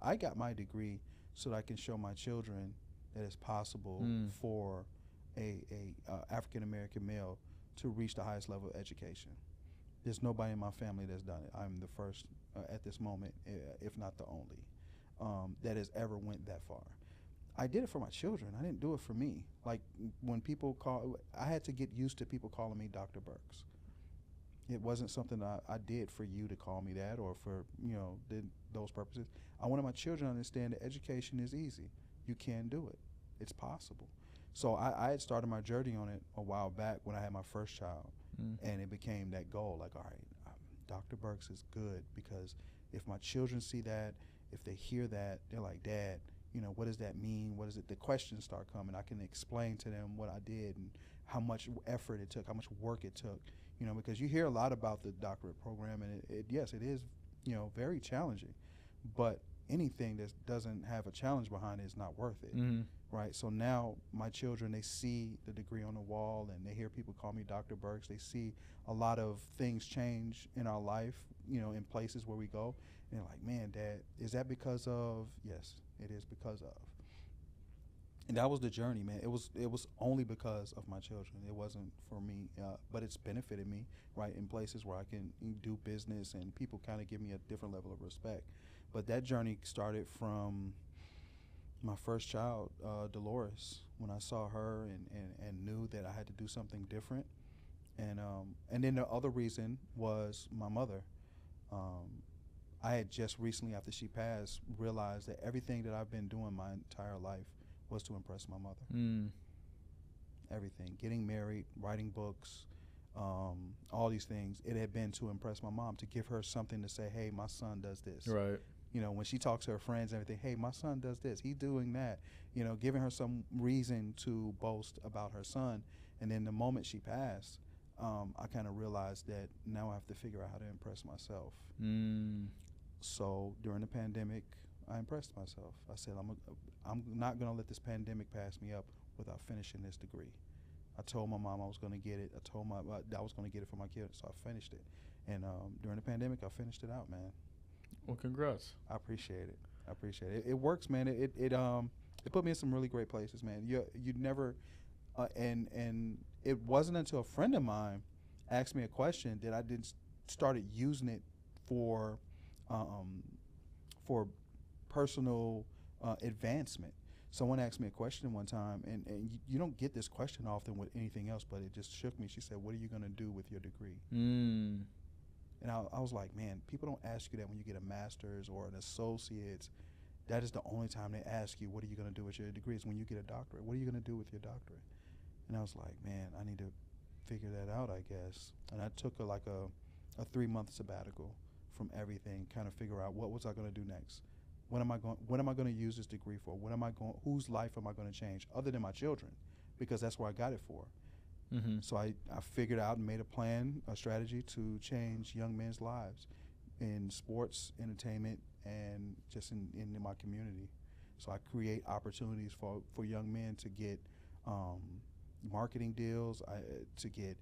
I got my degree so that I can show my children that it's possible for a African-American male to reach the highest level of education. There's nobody in my family that's done it. I'm the first at this moment, if not the only, that has ever went that far. I did it for my children. I didn't do it for me. Like when people I had to get used to people calling me Dr. Burks. It wasn't something I did for you to call me that, or for those purposes. I wanted my children to understand that education is easy. You can do it. It's possible. So I had started my journey on it a while back when I had my first child. And it became that goal, like, all right, Dr. Burks is good, because if my children see that, if they hear that, they're like, "Dad, what does that mean? What is it?" The questions start coming. I can explain to them what I did and how much effort it took, how much work it took, because you hear a lot about the doctorate program, and yes, it is, very challenging, but anything that doesn't have a challenge behind it is not worth it. Right. So now my children, they see the degree on the wall, and they hear people call me Dr. Burks. They see a lot of things change in our life, in places where we go. And they're like, "Man, Dad, is that because of?" Yes, it is because of. And that was the journey, man. It was only because of my children. It wasn't for me, but it's benefited me, right, in places where I can do business, and people kind of give me a different level of respect. But that journey started from my first child, Dolores, when I saw her and knew that I had to do something different. And then the other reason was my mother. I had just recently, after she passed, realized that everything that I've been doing my entire life was to impress my mother. Everything. Getting married, writing books, all these things. It had been to impress my mom, to give her something to say, "Hey, my son does this." Right. When she talks to her friends and everything, "Hey, my son does this, he's doing that," giving her some reason to boast about her son. And then the moment she passed, I kind of realized that now I have to figure out how to impress myself. So during the pandemic, I impressed myself. I said, I'm not going to let this pandemic pass me up without finishing this degree. I told my mom I was going to get it. I told my I was going to get it for my kids, so I finished it. And during the pandemic, I finished it out, man. Well, congrats. I appreciate it. It works, man. It put me in some really great places, man. You never, and it wasn't until a friend of mine asked me a question that I started using it for personal advancement. Someone asked me a question one time, and you don't get this question often with anything else, but it just shook me. She said, "What are you going to do with your degree?" And I was like, man, people don't ask you that when you get a master's or an associate's. That is the only time they ask you, "What are you going to do with your degree?" Is when you get a doctorate. What are you going to do with your doctorate? And I was like, man, I need to figure that out, I guess. And I took a 3-month sabbatical from everything, kind of figure out what was I going to do next. What am I going to use this degree for? Whose life am I going to change other than my children? Because that's what I got it for. Mm-hmm. So I figured out and made a plan, a strategy to change young men's lives in sports, entertainment, and just in my community. So I create opportunities for young men to get marketing deals, to get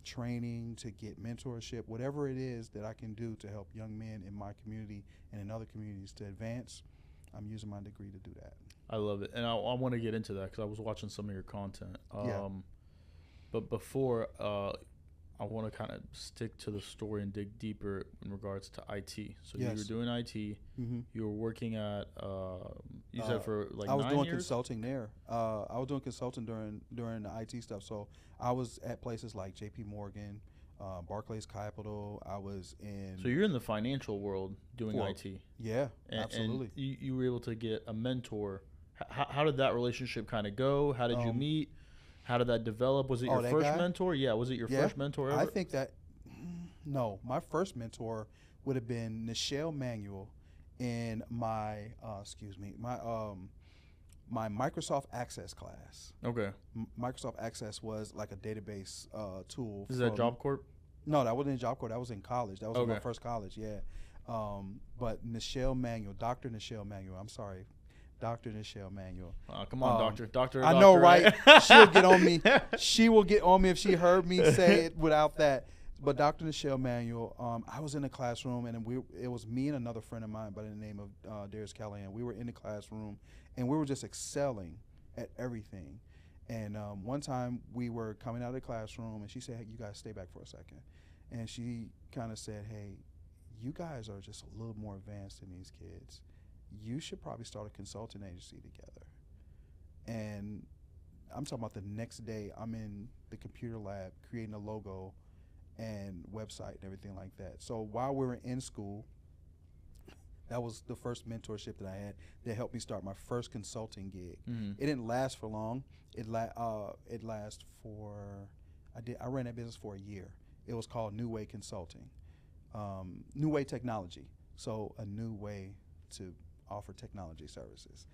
training, to get mentorship, whatever it is that I can do to help young men in my community and in other communities to advance. I'm using my degree to do that. I love it, and I want to get into that because I was watching some of your content. But before, I want to kind of stick to the story and dig deeper in regards to IT. So Yes. you were doing IT. Mm-hmm. You were working at, you said for like 9 years? I was doing consulting there. I was doing consulting during the IT stuff. So I was at places like J.P. Morgan, Barclays Capital. I was in. So you're in the financial world doing IT. Yeah, absolutely. And you were able to get a mentor. How did that relationship kind of go? How did you meet? How did that develop? Was it your first mentor? Yeah, was it your first mentor ever? I think that, no, my first mentor would have been Nichelle Manuel in my Microsoft Access class. Okay. Microsoft Access was like a database tool. Is that Job Corp? No, that wasn't in Job Corp. That was in college. That was Okay. my first college, yeah. But Nichelle Manuel, Dr. Nichelle Manuel, I'm sorry. Dr. Nichelle Manuel. Come on, Doctor. I know, right? She'll get on me. She will get on me if she heard me say it without that. But Dr. Nichelle Manuel, I was in the classroom, and it was me and another friend of mine by the name of Darius Callahan. We were in the classroom, and we were just excelling at everything. And one time we were coming out of the classroom, and she said, "Hey, you guys stay back for a second." And she kind of said, "Hey, you guys are just a little more advanced than these kids. You should probably start a consulting agency together." And I'm talking about the next day, I'm in the computer lab creating a logo and website and everything like that. So while we were in school, that was the first mentorship that I had that helped me start my first consulting gig. Mm-hmm. It didn't last for long. I ran that business for a year. It was called New Way Consulting, New Way Technology. So a new way to offer technology services.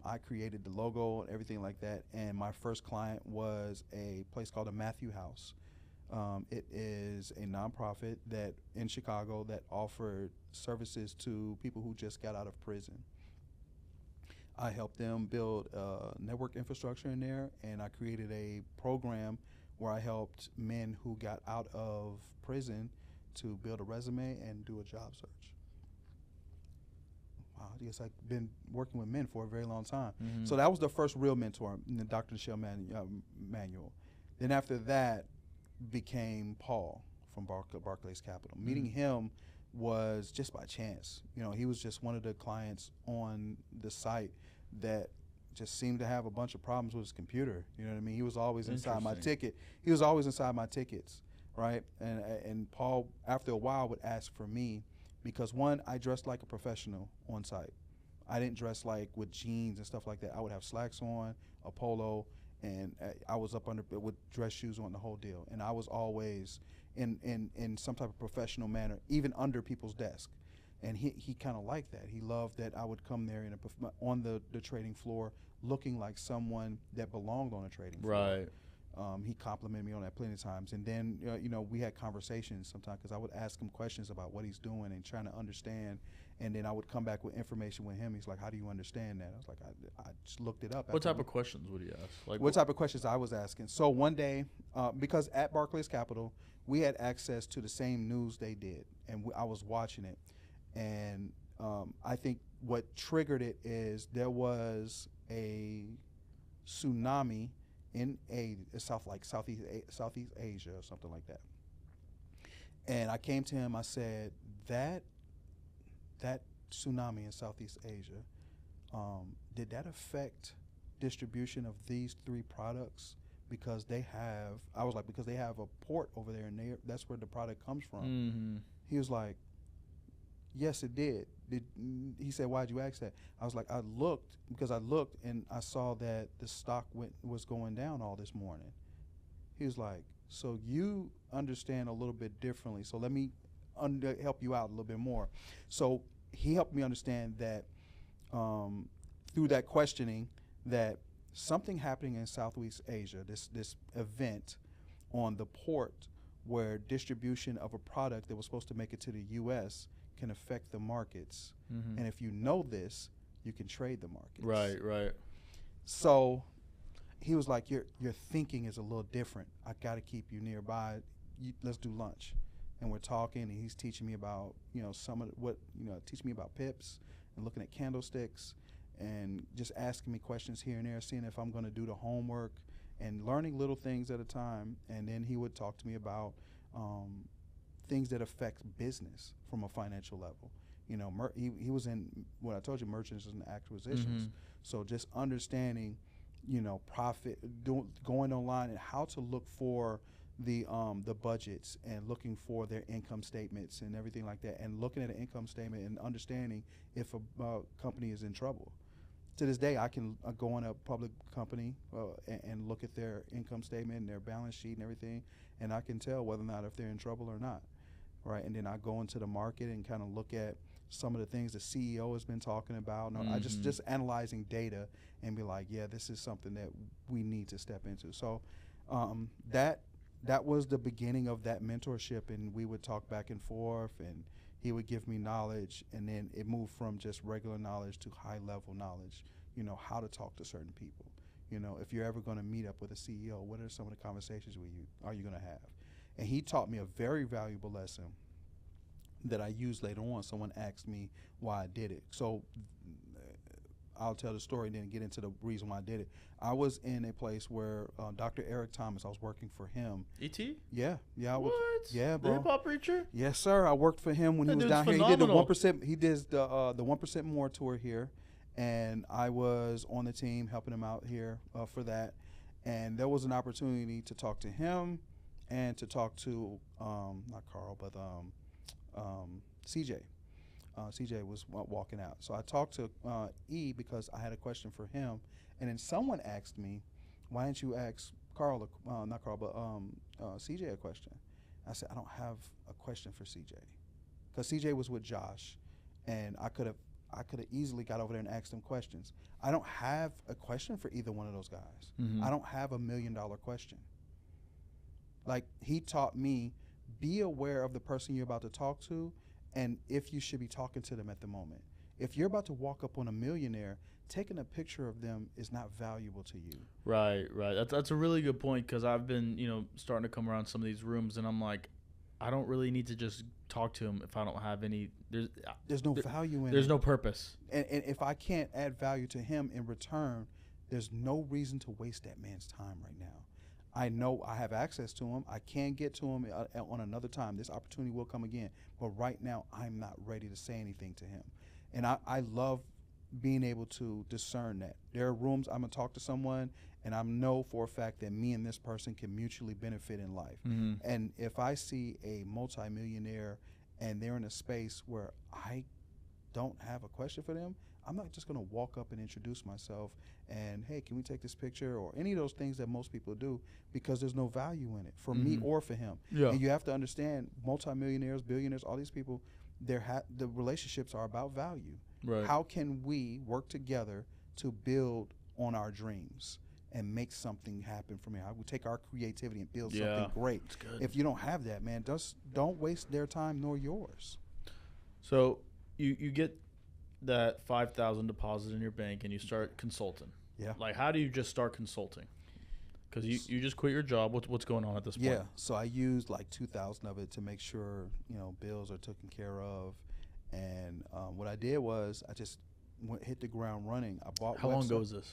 I created the logo and everything like that, and my first client was a place called the Matthew House. It is a nonprofit that in Chicago that offered services to people who just got out of prison. I helped them build network infrastructure in there, and I created a program where I helped men who got out of prison to build a resume and do a job search. I guess I've been working with men for a very long time. Mm-hmm. So that was the first real mentor, Dr. Nichelle Manuel. Then after that became Paul from Barclays Capital. Mm-hmm. Meeting him was just by chance. He was just one of the clients on the site that just seemed to have a bunch of problems with his computer. You know what I mean? He was always inside my ticket. He was always inside my tickets, right? And Paul, after a while, would ask for me because, one, I dressed like a professional on site. I didn't dress like with jeans and stuff like that. I would have slacks on, a polo, and I was up under with dress shoes on, the whole deal. And I was always in some type of professional manner, even under people's desk. And he kind of liked that. He loved that I would come there on the trading floor looking like someone that belonged on a trading floor. Right. He complimented me on that plenty of times. And then, we had conversations sometimes because I would ask him questions about what he's doing and trying to understand. And then I would come back with information with him. He's like, "How do you understand that?" I was like, I just looked it up. What type of questions would he ask? Like what type of questions I was asking? So one day, because at Barclays Capital, we had access to the same news they did. And I was watching it. And I think what triggered it is there was a tsunami in Southeast Asia or something like that. And I came to him, I said, that tsunami in Southeast Asia, did that affect distribution of these three products? Because they have a port over there and that's where the product comes from. Mm-hmm. He was like, "Yes, it did." He said, "Why'd you ask that?" I was like, I looked and I saw that the stock was going down all this morning. He was like, "So you understand a little bit differently. So let me help you out a little bit more." So he helped me understand that through that questioning, that something happening in Southeast Asia, this event on the port where distribution of a product that was supposed to make it to the U.S. can affect the markets. Mm-hmm. And if you know this, you can trade the markets. Right. So he was like, your thinking is a little different. I got to keep you nearby. Let's do lunch. And we're talking, and he's teaching me about, some of teaching me about pips and looking at candlesticks and just asking me questions here and there, seeing if I'm going to do the homework and learning little things at a time. And then he would talk to me about things that affect business from a financial level. He was in what I told you, mergers and acquisitions. Mm-hmm. So just understanding, profit, going online and how to look for the budgets and looking for their income statements and everything like that, and looking at an income statement and understanding if a company is in trouble. To this day, I can go in a public company and look at their income statement and their balance sheet and everything, and I can tell whether or not if they're in trouble or not, right? And then I go into the market and kind of look at some of the things the CEO has been talking about. And I just analyzing data and be like, yeah, this is something that we need to step into. So that was the beginning of that mentorship, and we would talk back and forth, and he would give me knowledge, and then it moved from just regular knowledge to high-level knowledge, how to talk to certain people. If you're ever going to meet up with a CEO, what are some of the conversations are you going to have? And he taught me a very valuable lesson that I used later on. Someone asked me why I did it. So I'll tell the story and then get into the reason why I did it. I was in a place where Dr. Eric Thomas, I was working for him. E.T.? Yeah. What? Yeah, bro. The hip-hop preacher? Yes, sir. I worked for him when he was down here. He did the 1%. He did the 1% More tour here, and I was on the team helping him out here for that. And there was an opportunity to talk to him and to talk to not Carl, but CJ. CJ was walking out. So I talked to E because I had a question for him. And then someone asked me, why didn't you ask Carl, not Carl, but CJ a question? I said, I don't have a question for CJ. Because CJ was with Josh, and I could have easily got over there and asked him questions. I don't have a question for either one of those guys. Mm-hmm. I don't have $1 million question. Like, he taught me, be aware of the person you're about to talk to, and if you should be talking to them at the moment. If you're about to walk up on a millionaire, taking a picture of them is not valuable to you. Right. That's a really good point, because I've been, starting to come around some of these rooms, and I'm like, I don't really need to just talk to him if I don't have any. There's no value in it. There's no purpose. And if I can't add value to him in return, there's no reason to waste that man's time right now. I know I have access to him. I can get to him on another time. This opportunity will come again. But right now, I'm not ready to say anything to him. And I love being able to discern that. There are rooms I'm going to talk to someone, and I know for a fact that me and this person can mutually benefit in life. Mm-hmm. And if I see a multimillionaire and they're in a space where I don't have a question for them, I'm not just going to walk up and introduce myself and, hey, can we take this picture, or any of those things that most people do, because there's no value in it for me or for him. Yeah. And you have to understand, multimillionaires, billionaires, all these people, the relationships are about value. Right. How can we work together to build on our dreams and make something happen from here? How we take our creativity and build something great. That's good. If you don't have that, man, just don't waste their time nor yours. So you get that $5,000 deposit in your bank and you start consulting. Yeah. Like, how do you just start consulting? Because you just quit your job. What's going on at this point? Yeah. So I used like $2,000 of it to make sure bills are taken care of. And what I did was I just hit the ground running. I bought. How long ago is this?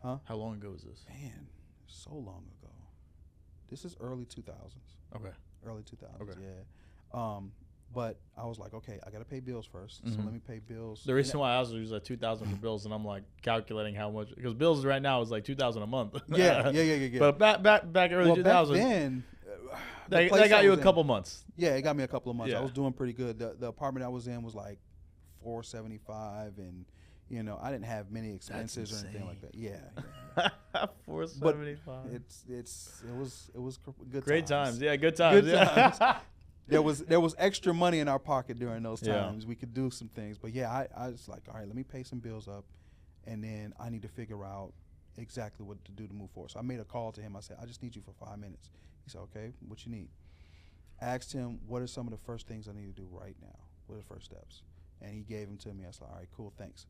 Huh? How long ago is this? Man, so long ago. This is early 2000s. Okay. Early 2000s. Okay. Yeah. But I was like, okay, I got to pay bills first. So let me pay bills. The reason why I was like $2,000 for bills, and I'm like calculating how much, because bills right now is like $2,000 a month. Yeah. But back early 2000s, back then, they got you a couple months. Yeah, it got me a couple of months. Yeah. I was doing pretty good. The apartment I was in was like $475, and I didn't have many expenses or anything like that. Yeah. $475. But it was good. Great times. Yeah, good times. Good times. there was extra money in our pocket during those Yeah. times. We could do some things. But yeah, I was like, all right, let me pay some bills up, and then I need to figure out exactly what to do to move forward. So I made a call to him. I said, I just need you for 5 minutes. He said, okay, what you need? Asked him, what are some of the first things I need to do right now? What are the first steps? And he gave them to me. I said, all right, cool, thanks.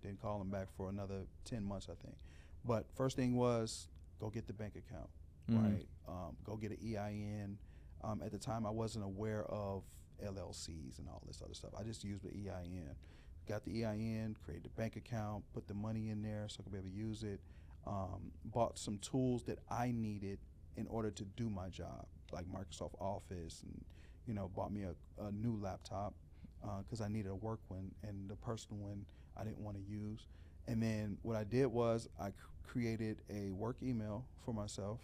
Didn't call him back for another 10 months, I think. But first thing was, go get the bank account, right? Go get an EIN. At the time, I wasn't aware of LLCs and all this other stuff. I just used the EIN. Got the EIN, created the bank account, put the money in there so I could be able to use it. Bought some tools that I needed in order to do my job, like Microsoft Office, and bought me a new laptop because I needed a work one, and the personal one I didn't want to use. And then what I did was I created a work email for myself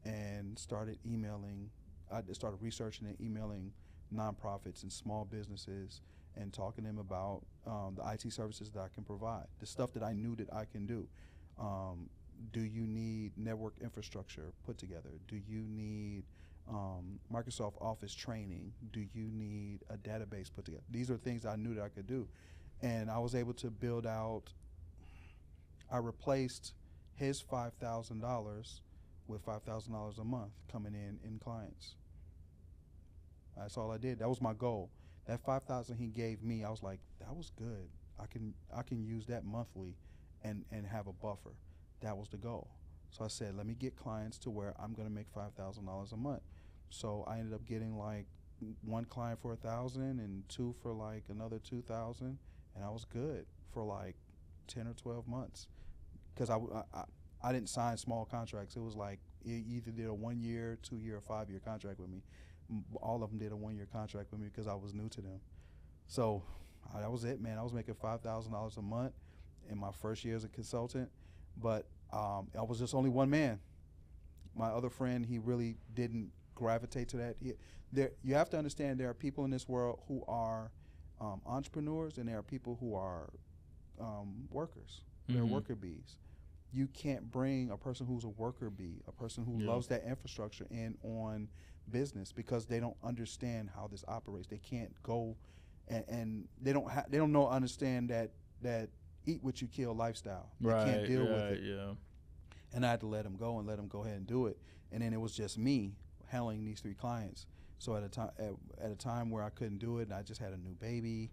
and started emailing. I started researching and emailing nonprofits and small businesses and talking to them about the IT services that I can provide, the stuff that I knew that I can do. Do you need network infrastructure put together? Do you need Microsoft Office training? Do you need a database put together? These are things I knew that I could do. And I was able to build out, I replaced his $5,000 with $5,000 a month coming in clients. That's all I did. That was my goal. That $5,000 he gave me, I was like, that was good. I can use that monthly and have a buffer. That was the goal. So I said, let me get clients to where I'm going to make $5,000 a month. So I ended up getting like one client for $1,000 and two for like another $2,000, and I was good for like 10 or 12 months because I didn't sign small contracts. It was like you either did a 1 year, 2 year, or 5 year contract with me. All of them did a 1 year contract with me because I was new to them. So that was it, man. I was making $5,000 a month in my first year as a consultant, but I was just only one man. My other friend, he really didn't gravitate to that. You have to understand there are people in this world who are entrepreneurs, and there are people who are workers. They're worker bees. You can't bring a person who's a worker bee, a person who loves that infrastructure in on business because they don't understand how this operates. They can't go and they don't understand that eat what you kill lifestyle. They can't deal with it. Yeah. And I had to let him go and let him go ahead and do it. And then it was just me handling these 3 clients. So at a time where I couldn't do it, and I just had a new baby.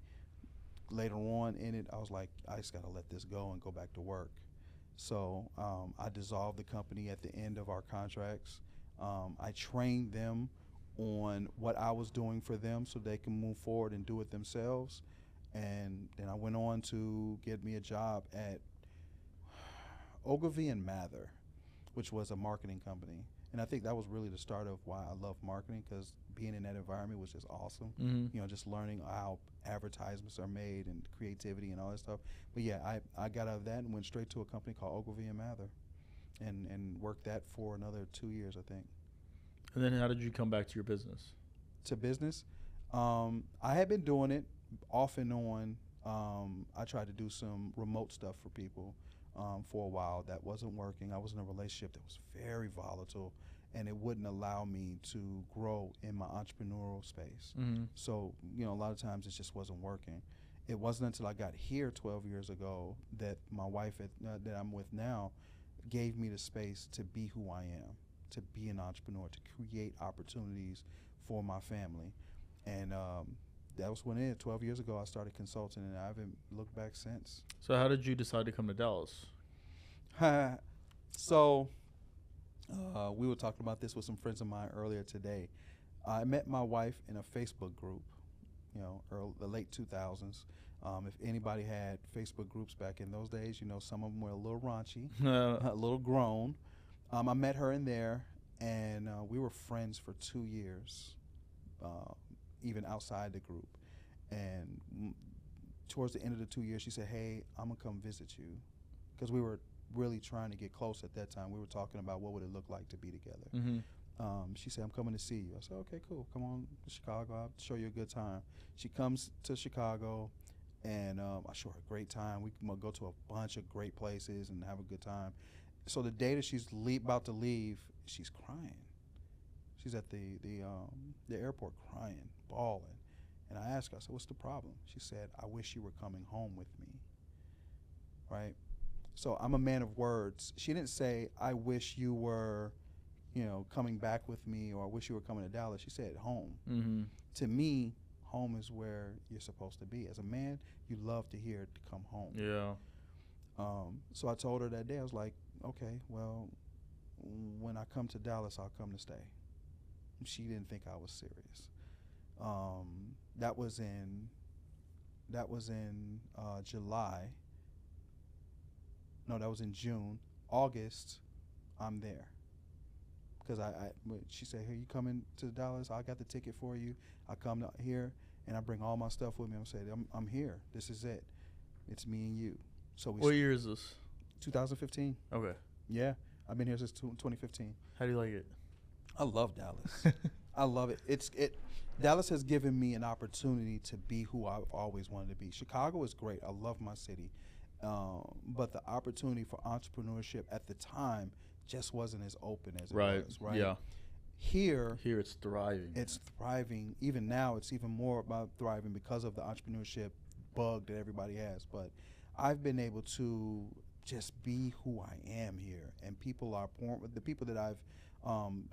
Later on in it, I was like, I just got to let this go and go back to work. So I dissolved the company at the end of our contracts. I trained them on what I was doing for them so they can move forward and do it themselves. And then I went on to get me a job at Ogilvy and Mather, which was a marketing company. And I think that was really the start of why I love marketing, because being in that environment was just awesome. Just learning how advertisements are made and creativity and all that stuff. But yeah, I got out of that and went straight to a company called Ogilvy and Mather and worked that for another 2 years, I think. And then how did you come back to your business? To business? I had been doing it off and on. I tried to do some remote stuff for people for a while. That wasn't working. I was in a relationship that was very volatile, and it wouldn't allow me to grow in my entrepreneurial space. So, a lot of times it just wasn't working. It wasn't until I got here 12 years ago that my wife that I'm with now gave me the space to be who I am, to be an entrepreneur, to create opportunities for my family. And that was when 12 years ago, I started consulting, and I haven't looked back since. So how did you decide to come to Dallas? So we were talking about this with some friends of mine earlier today. I met my wife in a Facebook group, the late 2000s. If anybody had Facebook groups back in those days, some of them were a little raunchy, a little grown. I met her in there, and we were friends for 2 years, even outside the group. And towards the end of the 2 years, she said, hey, I'm going to come visit you. Because we were really trying to get close at that time. We were talking about what would it look like to be together. She said, I'm coming to see you. I said, okay, cool. Come on to Chicago. I'll show you a good time. She comes to Chicago, and I show her a great time. We go to a bunch of great places and have a good time. So the day that she's about to leave, she's crying. She's at the airport crying, bawling. And I asked her, I said, what's the problem? She said, I wish you were coming home with me. Right? So I'm a man of words. She didn't say, I wish you were, coming back with me, or I wish you were coming to Dallas. She said home. Mm-hmm. To me, home is where you're supposed to be. As a man, you love to hear it to come home. Yeah. So I told her that day, I was like, okay, well, when I come to Dallas, I'll come to stay. She didn't think I was serious. That was in July. No, that was in June. August, I'm there. Because she said, "Here, you coming to Dallas? I got the ticket for you. I come here and I bring all my stuff with me." I'm saying, "I'm here. This is it. It's me and you." So What year is this? 2015. Okay. Yeah, I've been here since 2015. How do you like it? I love Dallas. I love it. Dallas has given me an opportunity to be who I've always wanted to be. Chicago is great. I love my city. But the opportunity for entrepreneurship at the time just wasn't as open as it was, right? Yeah. Here it's thriving. It's thriving. Even now, it's even more about thriving because of the entrepreneurship bug that everybody has. But I've been able to just be who I am here, and people are pouring. The people that I've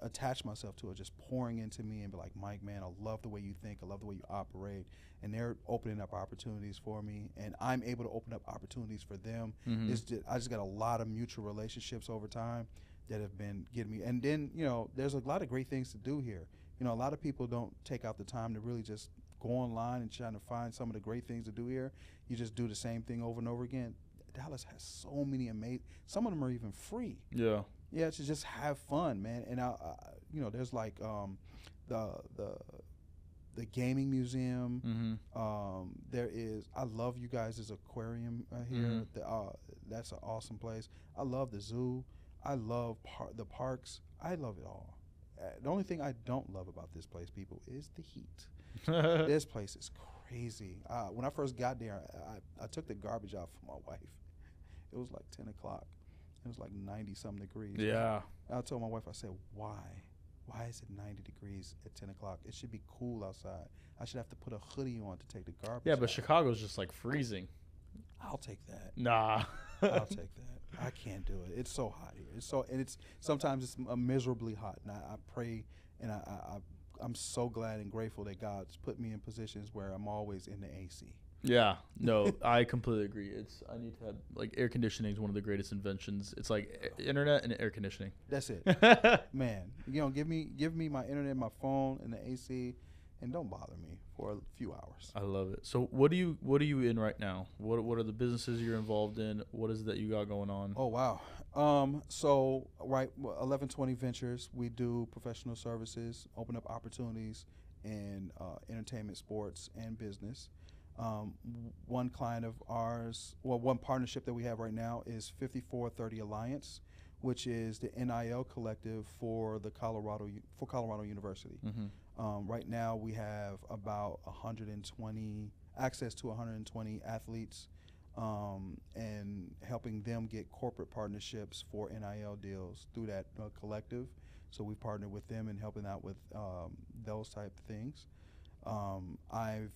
attached myself to are just pouring into me and be like, Mike, man, I love the way you think. I love the way you operate. And they're opening up opportunities for me, and I'm able to open up opportunities for them. Mm-hmm. I just got a lot of mutual relationships over time that have been getting me. And then, there's a lot of great things to do here. A lot of people don't take out the time to really just go online and trying to find some of the great things to do here. You just do the same thing over and over again. Dallas has so many amazing. Some of them are even free. Yeah. Yeah, to just have fun, man. And there's like the gaming museum. Mm-hmm. There is. I love you guys' aquarium here. Mm-hmm. That's an awesome place. I love the zoo. I love the parks. I love it all. The only thing I don't love about this place, people, is the heat. This place is crazy. When I first got there, I took the garbage out for my wife. It was like 10 o'clock. It was like 90-something degrees. Yeah. I told my wife, I said, why? Why is it 90 degrees at 10 o'clock? It should be cool outside. I should have to put a hoodie on to take the garbage Yeah, but out. Chicago's just like freezing. I'll take that. Nah. I'll take that. I can't do it. It's so hot here. Sometimes it's miserably hot. And I pray, and I'm so glad and grateful that God's put me in positions where I'm always in the AC. Yeah, no, I completely agree. I need to have, like, air conditioning is one of the greatest inventions. It's like internet and air conditioning. That's it. Man, give me my internet, my phone, and the AC, and don't bother me for a few hours. I love it. So what are you in right now? What are the businesses you're involved in? What is it that you got going on? Oh, wow. So 1120 Ventures, we do professional services, open up opportunities in entertainment, sports, and business. One client of ours, one partnership that we have right now is 5430 Alliance, which is the NIL collective for Colorado University. Mm-hmm. Right now we have about 120 access to 120 athletes, and helping them get corporate partnerships for NIL deals through that collective. So we partnered with them and helping out with those type of things. I've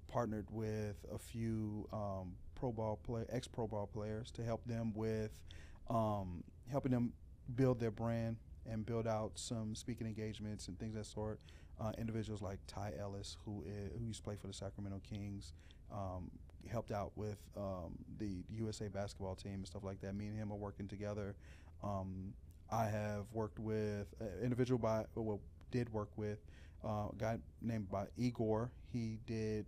partnered with a few ex-pro ball players to help them with helping them build their brand and build out some speaking engagements and things of that sort. Individuals like Ty Ellis, who used to play for the Sacramento Kings, helped out with the USA basketball team and stuff like that. Me and him are working together. I have worked with did work with a guy named Igor. He did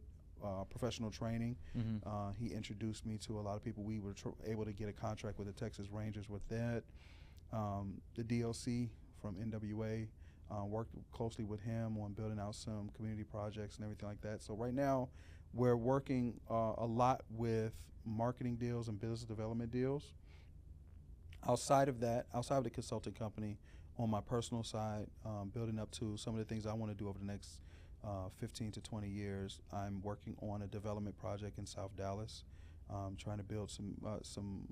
professional training. Mm-hmm. He introduced me to a lot of people. We were able to get a contract with the Texas Rangers with that. The DLC from NWA, worked closely with him on building out some community projects and everything like that. So right now we're working a lot with marketing deals and business development deals. Outside of the consulting company, on my personal side, building up to some of the things I want to do over the next 15 to 20 years. I'm working on a development project in South Dallas, trying to build some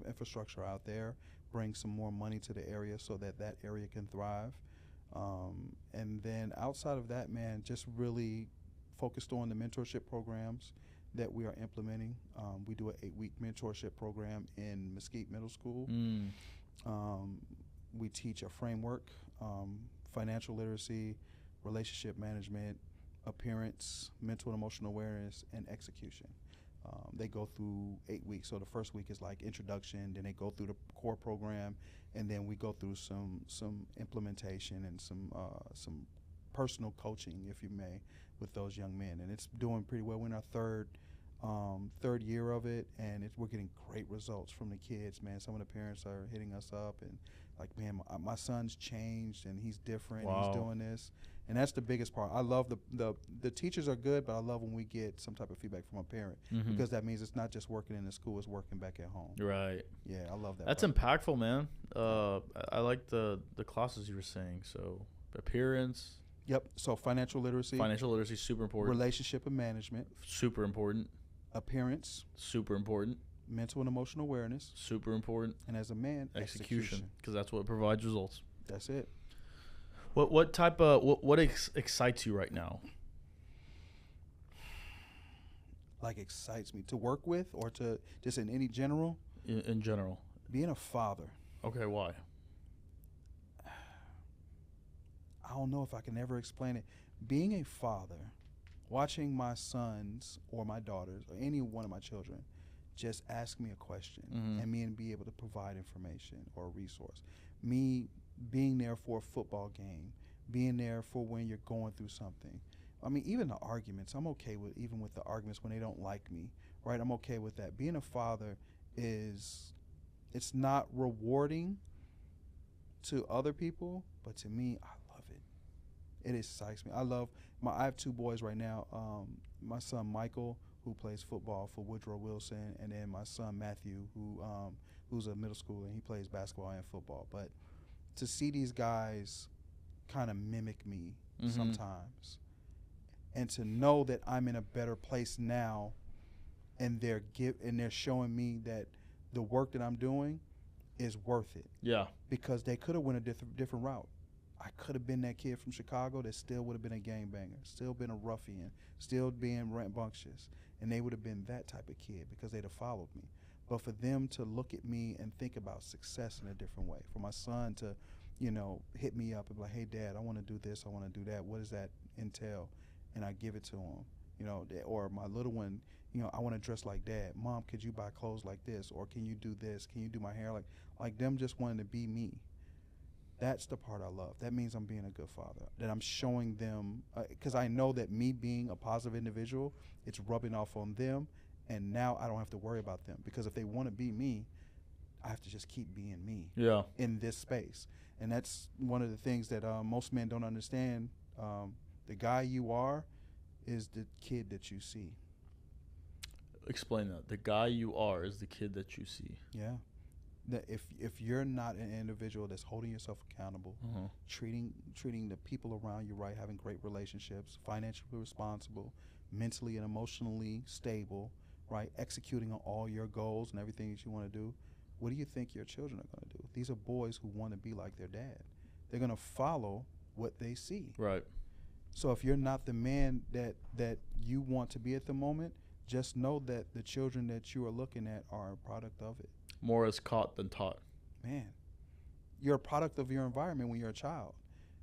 infrastructure out there, bring some more money to the area so that area can thrive. And then outside of that, man, just really focused on the mentorship programs that we are implementing. We do an 8-week mentorship program in Mesquite Middle School. We teach a framework, financial literacy, relationship management, appearance, mental and emotional awareness, and execution. They go through 8 weeks. So the first week is like introduction, then they go through the core program, and then we go through some implementation and some personal coaching, if you may, with those young men. And it's doing pretty well. We're in our third year of it, and we're getting great results from the kids, man. Some of the parents are hitting us up and like, man, my son's changed and he's different. Wow. He's doing this. And that's the biggest part. I love the teachers are good, but I love when we get some type of feedback from a parent, because that means it's not just working in the school, it's working back at home. Right. Yeah, I love that. That's impactful, man. I like the classes you were saying. So appearance. Yep. So financial literacy, super important. relationship and management, Super important. appearance, Super important. mental and emotional awareness, Super important. and as a man, Execution, because that's what provides results. That's it. What type of what excites you right now? Like excites me to work with, or to just in any general. In general. Being a father. Okay, why? I don't know if I can ever explain it. Being a father, watching my sons or my daughters or any one of my children just ask me a question, and me and be able to provide information or a resource. Me being there for a football game, being there for when you're going through something. I mean, even the arguments, I'm okay with, even with the arguments when they don't like me, right? I'm okay with that. Being a father it's not rewarding to other people, but to me, I love it. It excites me. I have 2 boys right now. My son Michael, who plays football for Woodrow Wilson, and then my son Matthew, who's a middle schooler, and he plays basketball and football. But to see these guys kind of mimic me sometimes, and to know that I'm in a better place now, and they're showing me that the work that I'm doing is worth it. Yeah. Because they could have went a different route. I could have been that kid from Chicago that still would have been a gangbanger, still been a ruffian, still being rambunctious, and they would have been that type of kid because they'd have followed me. But for them to look at me and think about success in a different way, for my son to, hit me up and be like, hey, Dad, I want to do this, I want to do that. What does that entail? And I give it to him, or my little one, I want to dress like Dad. Mom, could you buy clothes like this? Or can you do this? Can you do my hair like them just wanting to be me? That's the part I love. That means I'm being a good father, that I'm showing them, because I know that me being a positive individual, it's rubbing off on them, and now I don't have to worry about them, because if they want to be me, I have to just keep being me in this space. And that's one of the things that most men don't understand. The guy you are is the kid that you see. Explain that. The guy you are is the kid that you see. Yeah. That if you're not an individual that's holding yourself accountable, treating the people around you right, having great relationships, financially responsible, mentally and emotionally stable, right, executing on all your goals and everything that you want to do, what do you think your children are going to do? These are boys who want to be like their dad. They're going to follow what they see. Right. So if you're not the man that you want to be at the moment, just know that the children that you are looking at are a product of it. More is caught than taught. Man, you're a product of your environment when you're a child,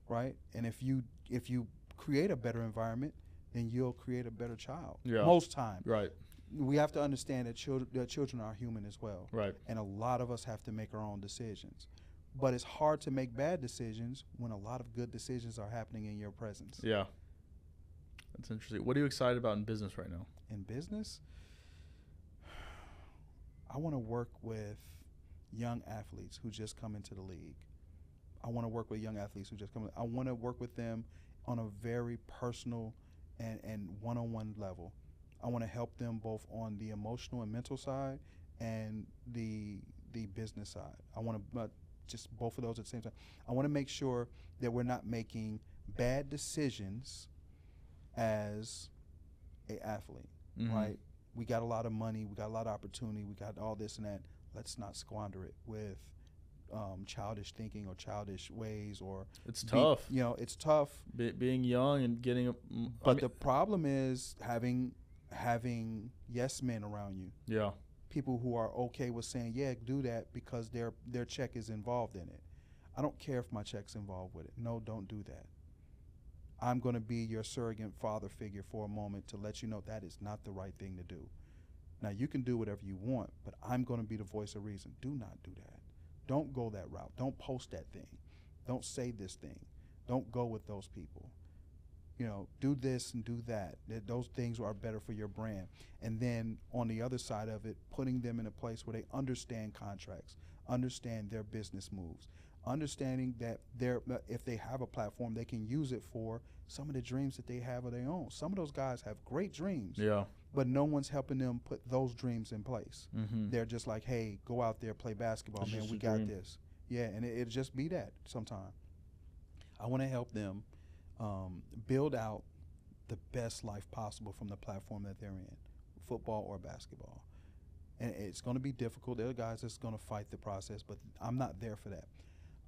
right? And if you create a better environment, then you'll create a better child. Yeah. Most times. Right. We have to understand that children are human as well. Right. And a lot of us have to make our own decisions. But it's hard to make bad decisions when a lot of good decisions are happening in your presence. Yeah. That's interesting. What are you excited about in business right now? In business, I want to work with young athletes who just come into the league. I want to work with young athletes who just come in. I want to work with them on a very personal and one-on-one level. I want to help them both on the emotional and mental side and the business side. I want to just both of those at the same time. I want to make sure that we're not making bad decisions as a athlete, right? We got a lot of money, we got a lot of opportunity, we got all this and that. Let's not squander it with childish thinking or childish ways, or It's tough. It's tough. Being young and getting. But the problem is having yes men around you. Yeah. People who are okay with saying, yeah, do that because their check is involved in it. I don't care if my check's involved with it. No, don't do that. I'm going to be your surrogate father figure for a moment to let you know that is not the right thing to do. Now, you can do whatever you want, but I'm going to be the voice of reason. Do not do that. Don't go that route. Don't post that thing. Don't say this thing. Don't go with those people. Do this and do that. Those things are better for your brand. And then on the other side of it, putting them in a place where they understand contracts, understand their business moves, understanding that if they have a platform, they can use it for some of the dreams that they have of their own. Some of those guys have great dreams, but no one's helping them put those dreams in place. Mm-hmm. They're just like, hey, go out there, play basketball, It's man, just we a got dream. this. Yeah, and it'll just be that sometime. I want to help them build out the best life possible from the platform that they're in, football or basketball. And it's going to be difficult. There are guys that's going to fight the process, but I'm not there for that.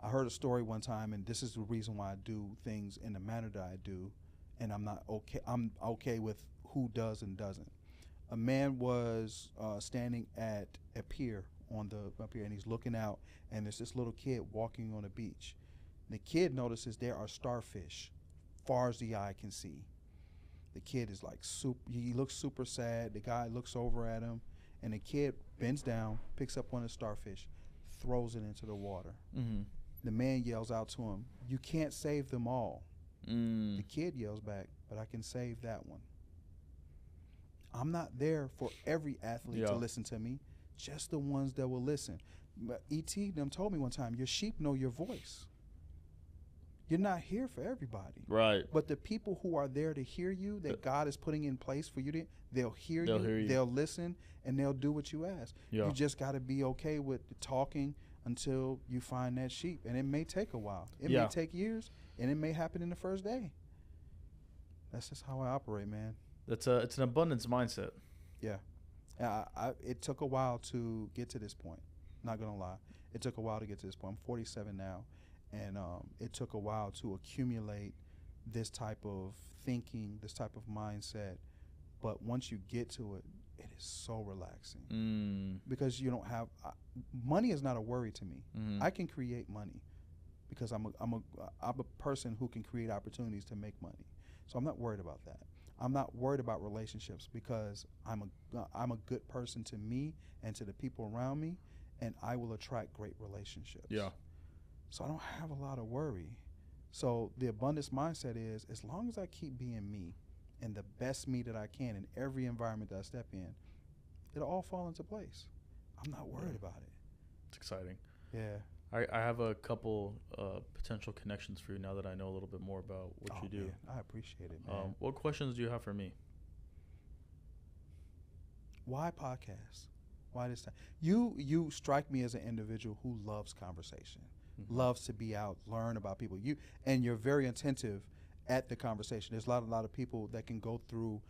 I heard a story one time, and this is the reason why I do things in the manner that I do, and I'm okay with who does and doesn't. A man was standing at a pier up here, and he's looking out, and there's this little kid walking on a beach. The kid notices there are starfish far as the eye can see. The kid is like he looks super sad. The guy looks over at him, and the kid bends down, picks up one of the starfish, throws it into the water. Mm-hmm. The man yells out to him, "You can't save them all." Mm. The kid yells back, "But I can save that one." I'm not there for every athlete to listen to me, just the ones that will listen. But E.T. them told me one time, your sheep know your voice. You're not here for everybody. Right. But the people who are there to hear you, that God is putting in place for you, they'll hear you, they'll listen, and they'll do what you ask. Yeah. You just got to be okay with talking until you find that sheep. And it may take a while. It may take years, and it may happen in the first day. That's just how I operate, man. It's an abundance mindset. Yeah. It took a while to get to this point. Not going to lie. It took a while to get to this point. I'm 47 now. And it took a while to accumulate this type of thinking, this type of mindset. But once you get to it, it is so relaxing. Because you don't have money is not a worry to me. Mm-hmm. I can create money because I'm a person who can create opportunities to make money. So I'm not worried about that. I'm not worried about relationships because I'm a good person to me and to the people around me, and I will attract great relationships. Yeah. So I don't have a lot of worry. So the abundance mindset is, as long as I keep being me and the best me that I can in every environment that I step in, it'll all fall into place. I'm not worried about it. It's exciting. Yeah. I have a couple potential connections for you now that I know a little bit more about what you do. Man, I appreciate it, man. What questions do you have for me? Why podcast? Why this time? You strike me as an individual who loves conversation, loves to be out, learn about people. You're very attentive at the conversation. There's a lot of people that can go through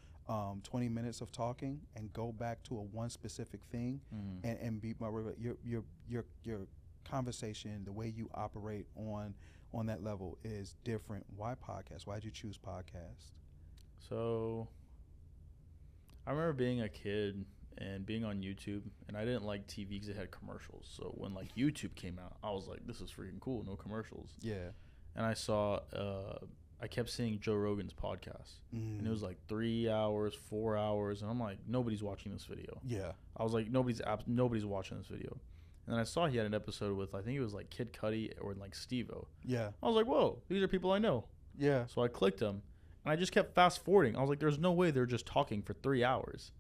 20 minutes of talking and go back to one specific thing and be your conversation, the way you operate on that level is different. Why podcast? Why did you choose podcast? So I remember being a kid and being on YouTube, and I didn't like TV because it had commercials. So when like YouTube came out, I was like, this is freaking cool, no commercials. Yeah. And I kept seeing Joe Rogan's podcast, and it was like 3 hours, 4 hours, and I'm like, nobody's watching this video. Yeah. I was like, nobody's watching this video. And then I saw he had an episode with, I think it was like Kid Cudi or like Steve-O. Yeah. I was like, whoa, these are people I know. Yeah. So I clicked them, and I just kept fast forwarding. I was like, there's no way they're just talking for 3 hours.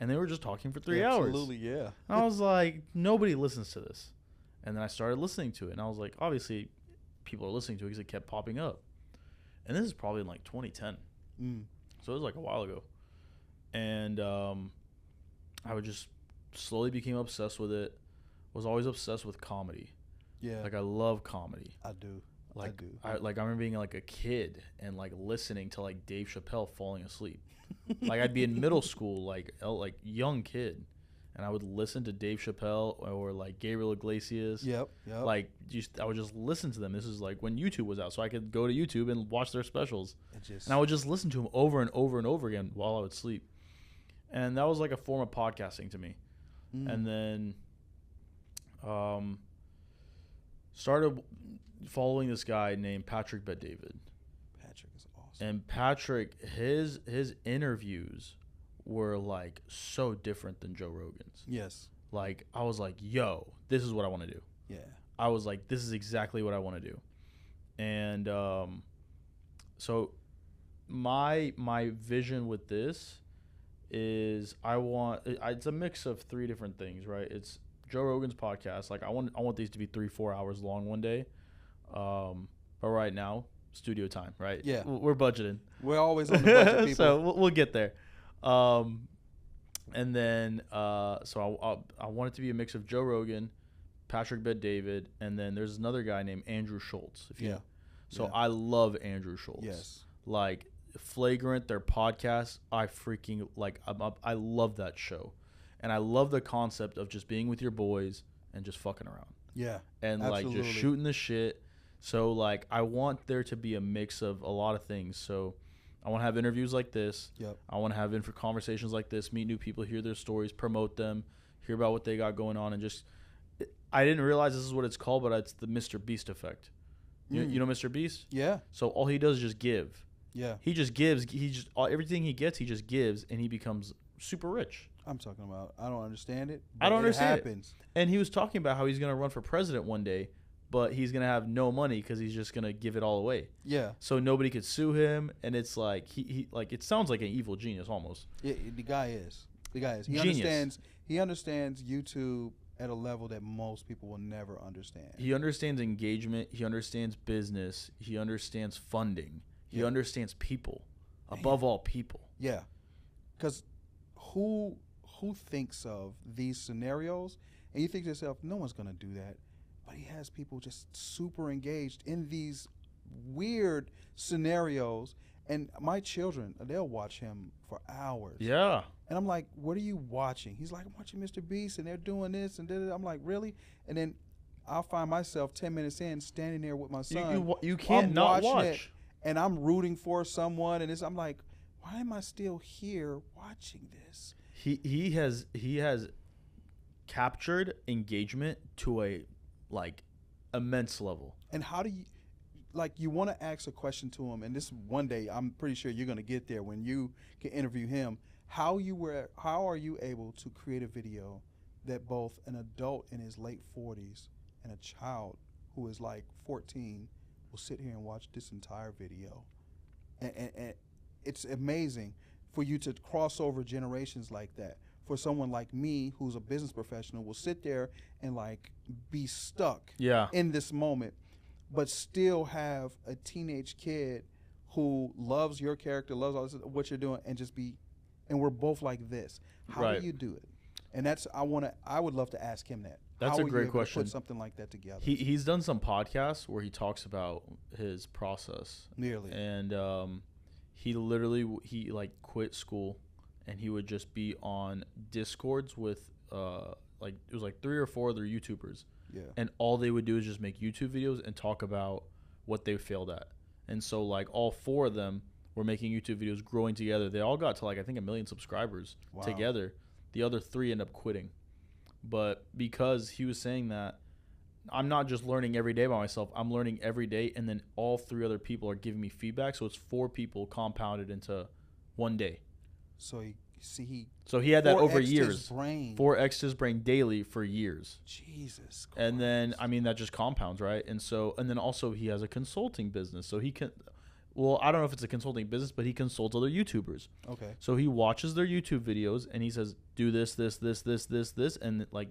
And they were just talking for 3 hours. Absolutely, yeah. And I was like, nobody listens to this. And then I started listening to it, and I was like, obviously, people are listening to it because it kept popping up. And this is probably in like 2010. So it was like a while ago. And I would just slowly became obsessed with it. Was always obsessed with comedy. Yeah. Like I love comedy. I do. Like, I do. I remember being like a kid and like listening to like Dave Chappelle falling asleep. Like I'd be in middle school, like young kid, and and I would listen to Dave Chappelle or like Gabriel Iglesias. Yep. Like I would just listen to them. This is like when YouTube was out, so I could go to YouTube and watch their specials. And I would just listen to them over and over and over again while I would sleep. And that was like a form of podcasting to me. And then started following this guy named Patrick Bet-David. Patrick is awesome. And Patrick, his interviews were like so different than Joe Rogan's. Yes. Like I was like, yo, this is what I want to do. Yeah. I was like, this is exactly what I want to do. And so my vision with this is it's a mix of 3 different things, right? It's Joe Rogan's podcast. Like I want these to be 3-4 hours long one day. But right now, studio time, right? Yeah. We're budgeting. We're always on the budget, people. So we'll get there. And then so I want it to be a mix of Joe Rogan, Patrick Bet-David, and then there's another guy named Andrew Schultz. So I love Andrew Schultz. Yes. Like Flagrant, their podcast, I freaking like. I love that show, and I love the concept of just being with your boys and just fucking around. Yeah. And absolutely. like just shooting the shit. So like I want there to be a mix of a lot of things. So I want to have interviews like this. Yep. I want to have conversations like this, meet new people, hear their stories, promote them, hear about what they got going on, and just. I didn't realize this is what it's called, but it's the Mr. Beast effect. You know Mr. Beast? Yeah. So all he does is just give. Yeah. He just gives. Everything he gets, he just gives, and he becomes super rich. I'm talking about. I don't understand it. I don't understand it. Happens. And he was talking about how he's going to run for president one day, but he's going to have no money because he's just going to give it all away. Yeah. So nobody could sue him, and it's like he like it sounds like an evil genius almost. Yeah, the guy is. He Genius. He understands YouTube at a level that most people will never understand. He understands engagement. He understands business. He understands funding. He understands people, above all people. Yeah, because who thinks of these scenarios and you think to yourself, no one's gonna do that, but he has people just super engaged in these weird scenarios. And my children, they'll watch him for hours. Yeah. And I'm like, what are you watching? He's like, I'm watching Mr. Beast, and they're doing this and da-da-da. I'm like, really? And then I'll find myself 10 minutes in standing there with my son. You can't not watch. It, and I'm rooting for someone, and I'm like, why am I still here watching this? He has captured engagement to a like immense level. And how do you you want to ask a question to him, and this one day I'm pretty sure you're going to get there when you can interview him. How are you able to create a video that both an adult in his late 40s and a child who is like 14 will sit here and watch this entire video? And it's amazing for you to cross over generations like that. For someone like me, who's a business professional, will sit there and like be stuck in this moment, but still have a teenage kid who loves your character, loves all this, what you're doing, and we're both like this. How do you do it? And that's I would love to ask him that. That's How a great you able question. To put something like that together. He's done some podcasts where he talks about his process. Nearly. And he literally quit school, and he would just be on Discords with it was like 3 or 4 other YouTubers. Yeah. And all they would do is just make YouTube videos and talk about what they failed at. And so like all 4 of them were making YouTube videos, growing together. They all got to like I think 1 million subscribers together. The other 3 end up quitting. But because he was saying that, I'm not just learning every day by myself. I'm learning every day, and then all 3 other people are giving me feedback. So it's 4 people compounded into one day. So he had that over 4X'd years. his brain. 4x his brain daily for years. Jesus Christ. And then that just compounds, right? And then also he has a consulting business. So he can, I don't know if it's a consulting business, but he consults other YouTubers. Okay. So he watches their YouTube videos and he says, do this, and like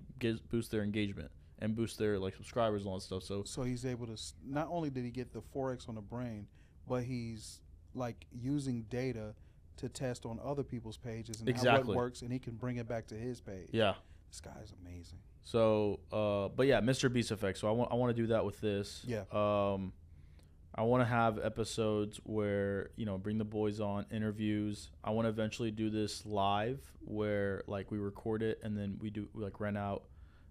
boost their engagement and boost their like subscribers and all that stuff. So he's able to, not only did he get the 4X on the brain, but he's like using data to test on other people's pages and how what works, and he can bring it back to his page. Yeah. This guy is amazing. So, but yeah, Mr. Beast effect. So I want to do that with this. Yeah. I want to have episodes where, bring the boys on, interviews. I want to eventually do this live where like we record it and then we like rent out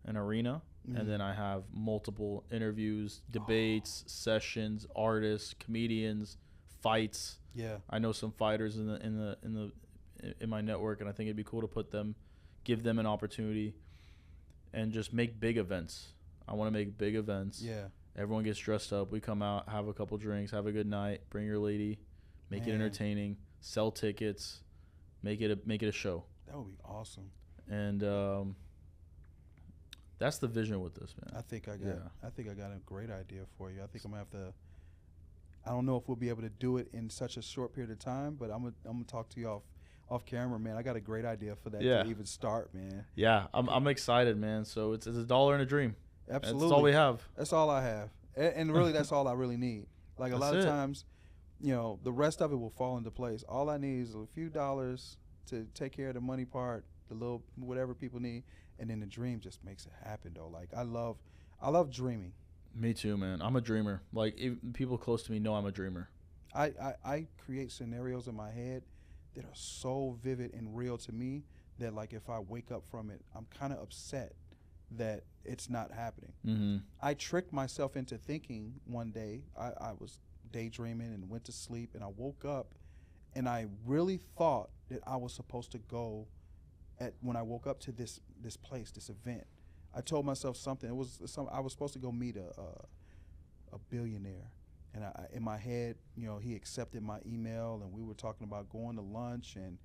an arena and then I have multiple interviews, debates, sessions, artists, comedians, fights. Yeah. I know some fighters in my network, and I think it'd be cool to give them an opportunity and just make big events. I want to make big events. Yeah. Everyone gets dressed up. We come out, have a couple drinks, have a good night, bring your lady, make it entertaining, sell tickets, make it a show. That would be awesome. And that's the vision with this, man. I think I got a great idea for you. I think I'm gonna have to. I don't know if we'll be able to do it in such a short period of time, but I'm gonna talk to you off camera, man. I got a great idea for that to even start, man. Yeah, I'm excited, man. So it's $1 and a dream. Absolutely, that's all we have. That's all I have, and really, that's all I really need. Like a lot of times, the rest of it will fall into place. All I need is a few dollars to take care of the money part, the little whatever people need, and then the dream just makes it happen, though. Like I love dreaming. Me too, man. I'm a dreamer. Like people close to me know I'm a dreamer. I create scenarios in my head that are so vivid and real to me that like if I wake up from it, I'm kind of upset that it's not happening. Mm-hmm. I tricked myself into thinking one day I was daydreaming and went to sleep, and I woke up and I really thought that I was supposed to go when I woke up to this place, this event. I told myself something. I was supposed to go meet a billionaire, and in my head, he accepted my email, and we were talking about going to lunch, and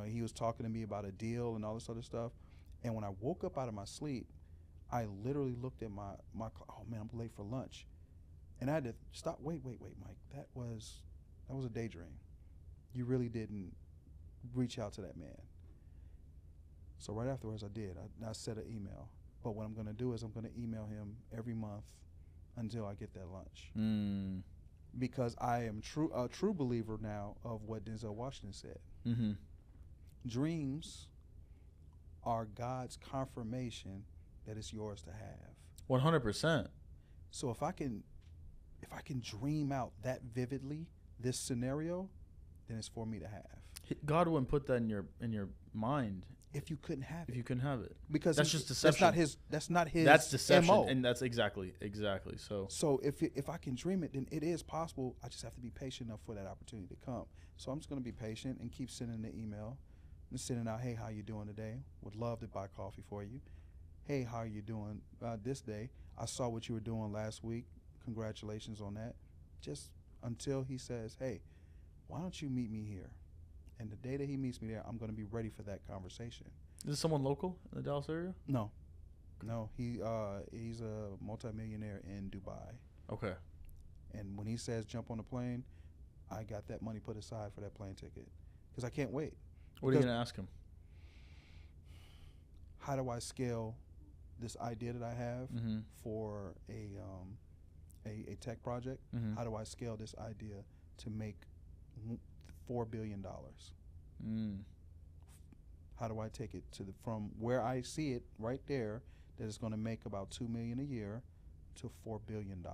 he was talking to me about a deal and all this other stuff. And when I woke up out of my sleep, I literally looked at my clock. Oh man, I'm late for lunch, and I had to stop. Wait, Mike. That was a daydream. You really didn't reach out to that man. So right afterwards, I did. I sent an email. But what I'm going to do is I'm going to email him every month until I get that lunch. Because I am a true believer now of what Denzel Washington said. Mm-hmm. Dreams are God's confirmation that it's yours to have. 100%. So if I can dream out that vividly, this scenario, then it's for me to have. God wouldn't put that in your mind if you couldn't have it. If you couldn't have it, because that's just deception. That's not his. That's deception, MO. and that's exactly. So if I can dream it, then it is possible. I just have to be patient enough for that opportunity to come. So I'm just going to be patient and keep sending the email and sending out, hey, how you doing today? Would love to buy coffee for you. Hey, how are you doing this day? I saw what you were doing last week. Congratulations on that. Just until he says, hey, why don't you meet me here? And the day that he meets me there, I'm going to be ready for that conversation. Is this someone local in the Dallas area? No. He's a multimillionaire in Dubai. Okay. And when he says jump on the plane, I got that money put aside for that plane ticket because I can't wait. What are you going to ask him? How do I scale this idea that I have for a tech project? Mm-hmm. How do I scale this idea to make $4 billion? How do I take it from where I see it right there that it's going to make about $2 million a year to $4 billion?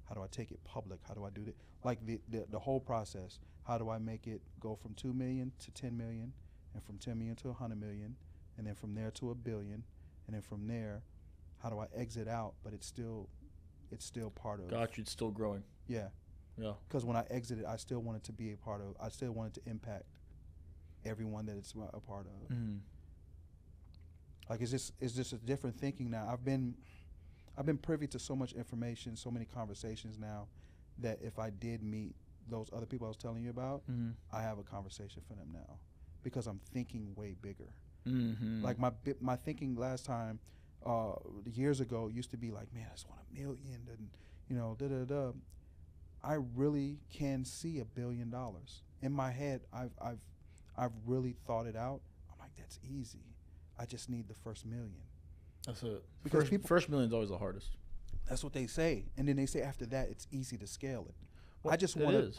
How do I take it public? How do I do that? Like the whole process. How do I make it go from 2 million to 10 million, and from 10 million to 100 million, and then from there to $1 billion, and then from there, how do I exit out? But it's still part of. Got you. It's still growing. Yeah. Yeah. Because when I exited, I still wanted to be a part of. I still wanted to impact everyone that it's a part of. Mm-hmm. Like it's just a different thinking now. I've been privy to so much information, so many conversations now, that if I did meet those other people I was telling you about, I have a conversation for them now, because I'm thinking way bigger. Mm-hmm. Like my thinking last time, years ago, used to be like, man, I just want $1 million, and I really can see $1 billion in my head. I've really thought it out. I'm like, that's easy. I just need the first $1 million. That's it. Because first $1 million is always the hardest. That's what they say, and then they say after that it's easy to scale it. Well,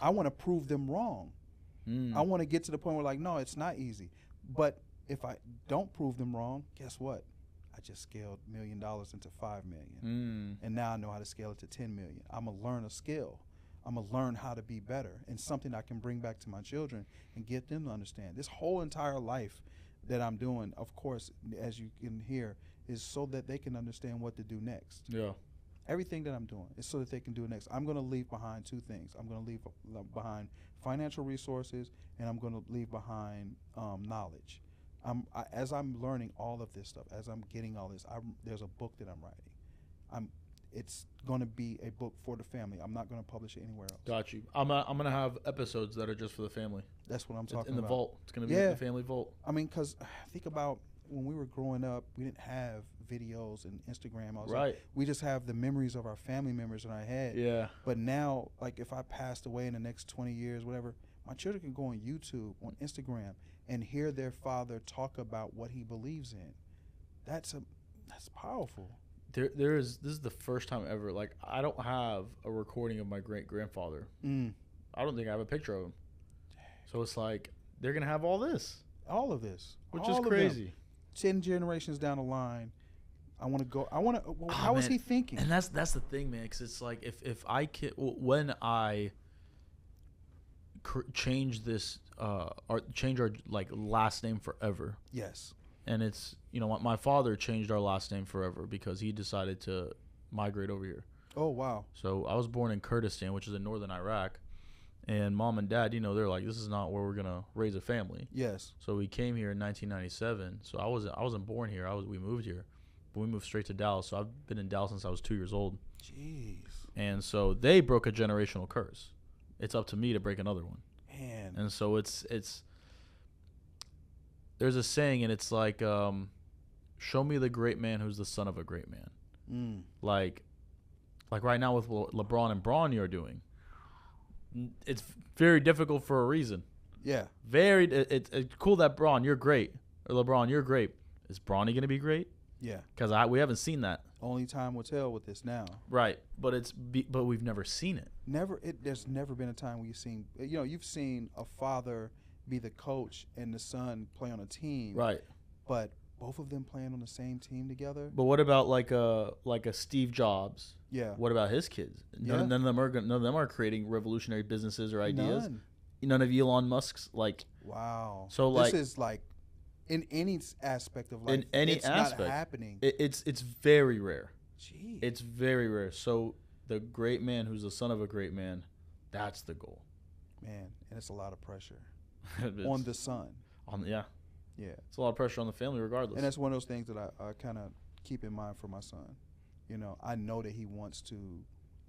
I want to prove them wrong. I want to get to the point where like, no, it's not easy. But if I don't prove them wrong, guess what? I just scaled $1 million into 5 million. And now I know how to scale it to 10 million. I'm going to learn a skill. I'm going to learn how to be better, and something I can bring back to my children and get them to understand. This whole entire life that I'm doing, of course, as you can hear, is so that they can understand what to do next. Yeah. Everything that I'm doing is so that they can do it next. I'm going to leave behind two things. I'm going to leave behind financial resources, and I'm going to leave behind knowledge. As I'm learning all of this stuff, as I'm getting all this, there's a book that I'm writing. It's going to be a book for the family. I'm not going to publish it anywhere else. Got you. I'm going to have episodes that are just for the family. That's what I'm talking about. In the vault. It's going to be the family vault. I mean, because think about when we were growing up, we didn't have videos and Instagram. Right. We just have the memories of our family members in our head. Yeah. But now, like if I passed away in the next 20 years, whatever, my children can go on YouTube, on Instagram, and hear their father talk about what he believes in. That's powerful. This is the first time ever, like, I don't have a recording of my great-grandfather. I don't think I have a picture of him. So it's like, they're going to have all this. All of this. Which is crazy. 10 generations down the line, how is he thinking? And that's the thing, man, because it's like, if I can, when I change this, change our, like, last name forever. Yes. And it's, my father changed our last name forever because he decided to migrate over here. Oh, wow. So I was born in Kurdistan, which is in northern Iraq. And mom and dad, they're like, this is not where we're going to raise a family. Yes. So we came here in 1997. So I wasn't born here. We moved here. But we moved straight to Dallas. So I've been in Dallas since I was 2 years old. Jeez. And so they broke a generational curse. It's up to me to break another one. Man. And so it's there's a saying, and it's like, show me the great man who's the son of a great man. Like right now with what LeBron and Bron are doing, it's very difficult for a reason. Yeah. It's cool that Bron, you're great, or LeBron, you're great. Is Bronny going to be great? Yeah. Because we haven't seen that. Only time will tell with this now. Right, but we've never seen it. There's never been a time where you've seen a father be the coach and the son play on a team. Right. But both of them playing on the same team together. But what about like a Steve Jobs? Yeah. What about his kids? None of them are creating revolutionary businesses or ideas. None of Elon Musk's like. Wow. So this is like in any aspect of life. It's not happening. It's very rare. Gee. It's very rare. So the great man who's the son of a great man, that's the goal. Man, and it's a lot of pressure on the son. Yeah. It's a lot of pressure on the family regardless. And that's one of those things that I kind of keep in mind for my son. I know that he wants to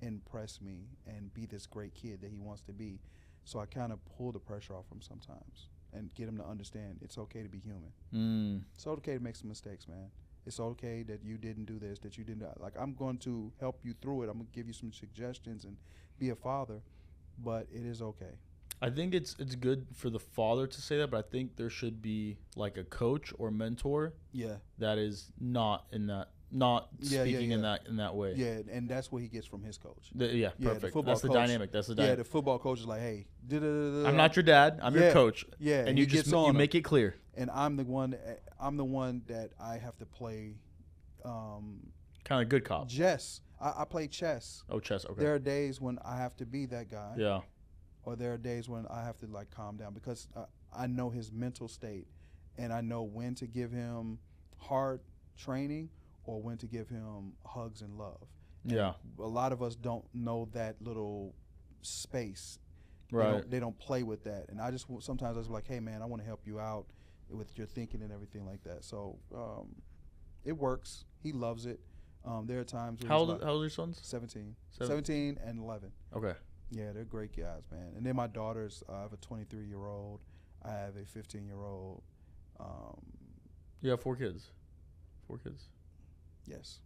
impress me and be this great kid that he wants to be. So I kind of pull the pressure off him sometimes and get him to understand it's okay to be human. It's okay to make some mistakes, man. It's okay that you didn't do this, that you didn't. Like, I'm going to help you through it. I'm going to give you some suggestions and be a father, but it is okay. I think it's good for the father to say that, but I think there should be like a coach or mentor. Yeah. That is not speaking in that way. Yeah, and that's what he gets from his coach. Perfect. That's the dynamic. Yeah, the football coach is like, hey, I'm not your dad. I'm your coach. Yeah, and you make it clear. And I'm the one that I have to play. Kind of good cop. Chess. I play chess. Oh, chess. Okay. There are days when I have to be that guy. Yeah. Or there are days when I have to like calm down because I know his mental state, and I know when to give him hard training or when to give him hugs and love. Yeah. And a lot of us don't know that little space. Right. They don't play with that. And sometimes I was like, hey man, I want to help you out with your thinking and everything like that. So it works. He loves it. There are times when how old are your sons? 17 and 11. Okay. Yeah, they're great guys, man. And then my daughters, I have a 23-year-old. I have a 15-year-old. You have 4 kids. 4 kids. Yes.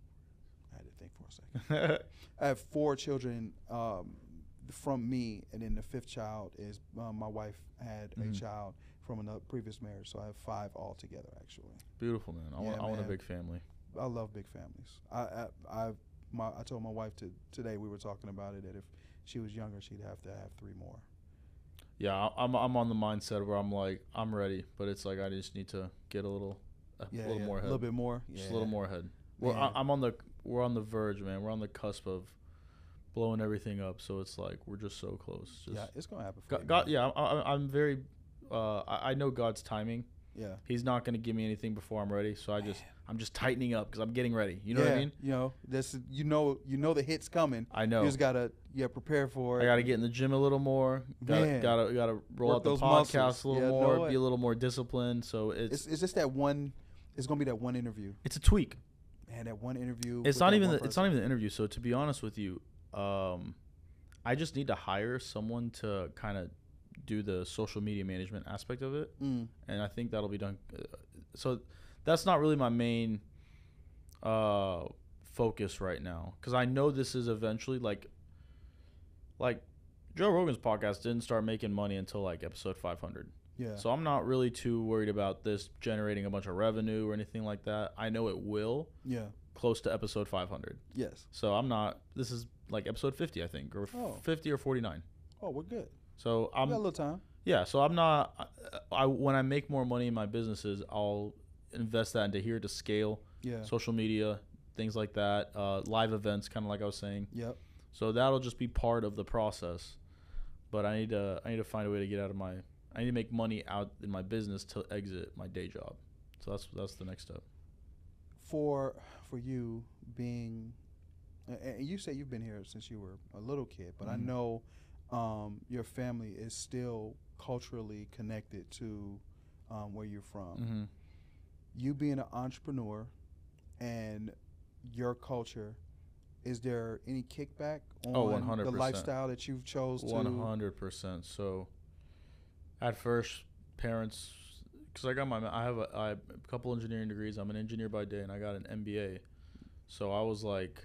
I had to think for a second. I have 4 children from me, and then the 5th child is my wife had a child from another previous marriage, so I have 5 altogether, actually. Beautiful, man. I want a big family. I love big families. I told my wife today, we were talking about it, that if she was younger, she'd have to have 3 more. Yeah, I'm on the mindset where I'm like, I'm ready, but it's like I just need to get a little Yeah, a little more a ahead. little bit more. Just a Yeah. little more ahead. Well, Man. we're on the verge, man. We're on the cusp of blowing everything up. So it's like we're just so close. Just Yeah, it's gonna happen for you. God, man. yeah, I'm very. I know God's timing. Yeah. He's not going to give me anything before I'm ready. So I'm just tightening up because I'm getting ready. You know what I mean? You know, this you know the hit's coming. I know. You just gotta prepare for it. I got to get in the gym a little more. Man. Gotta roll Work out the those podcast muscles. a little Yeah, more. know it. Be a little more disciplined. So It's just that one. It's gonna be that one interview. it's a tweak. Man, that one interview. It's with not that even one it's not person. even the interview. So to be honest with you, I just need to hire someone to kind of do the social media management aspect of it, and I think that'll be done. So that's not really my main focus right now, because I know this is eventually like Joe Rogan's podcast didn't start making money until like episode 500. Yeah. So I'm not really too worried about this generating a bunch of revenue or anything like that. I know it will Yeah. close to episode 500. Yes. So I'm not. This is like episode 50, I think, or 50 or 49. Oh, we're good. So We got a little time. yeah. So I'm not. When I make more money in my businesses, I'll invest that into here to scale. Yeah. Social media, things like that, live events, kind of like I was saying. Yep. So that'll just be part of the process. But I need to find a way to get out of my. I need to make money out in my business to exit my day job. So that's the next step. For you being, and you say you've been here since you were a little kid, but I know your family is still culturally connected to where you're from. Mm-hmm. You being an entrepreneur and your culture, is there any kickback on 100%. the lifestyle that you've chose to? 100%. So at first, parents, because I have a couple engineering degrees. I'm an engineer by day, and I got an MBA. So I was like,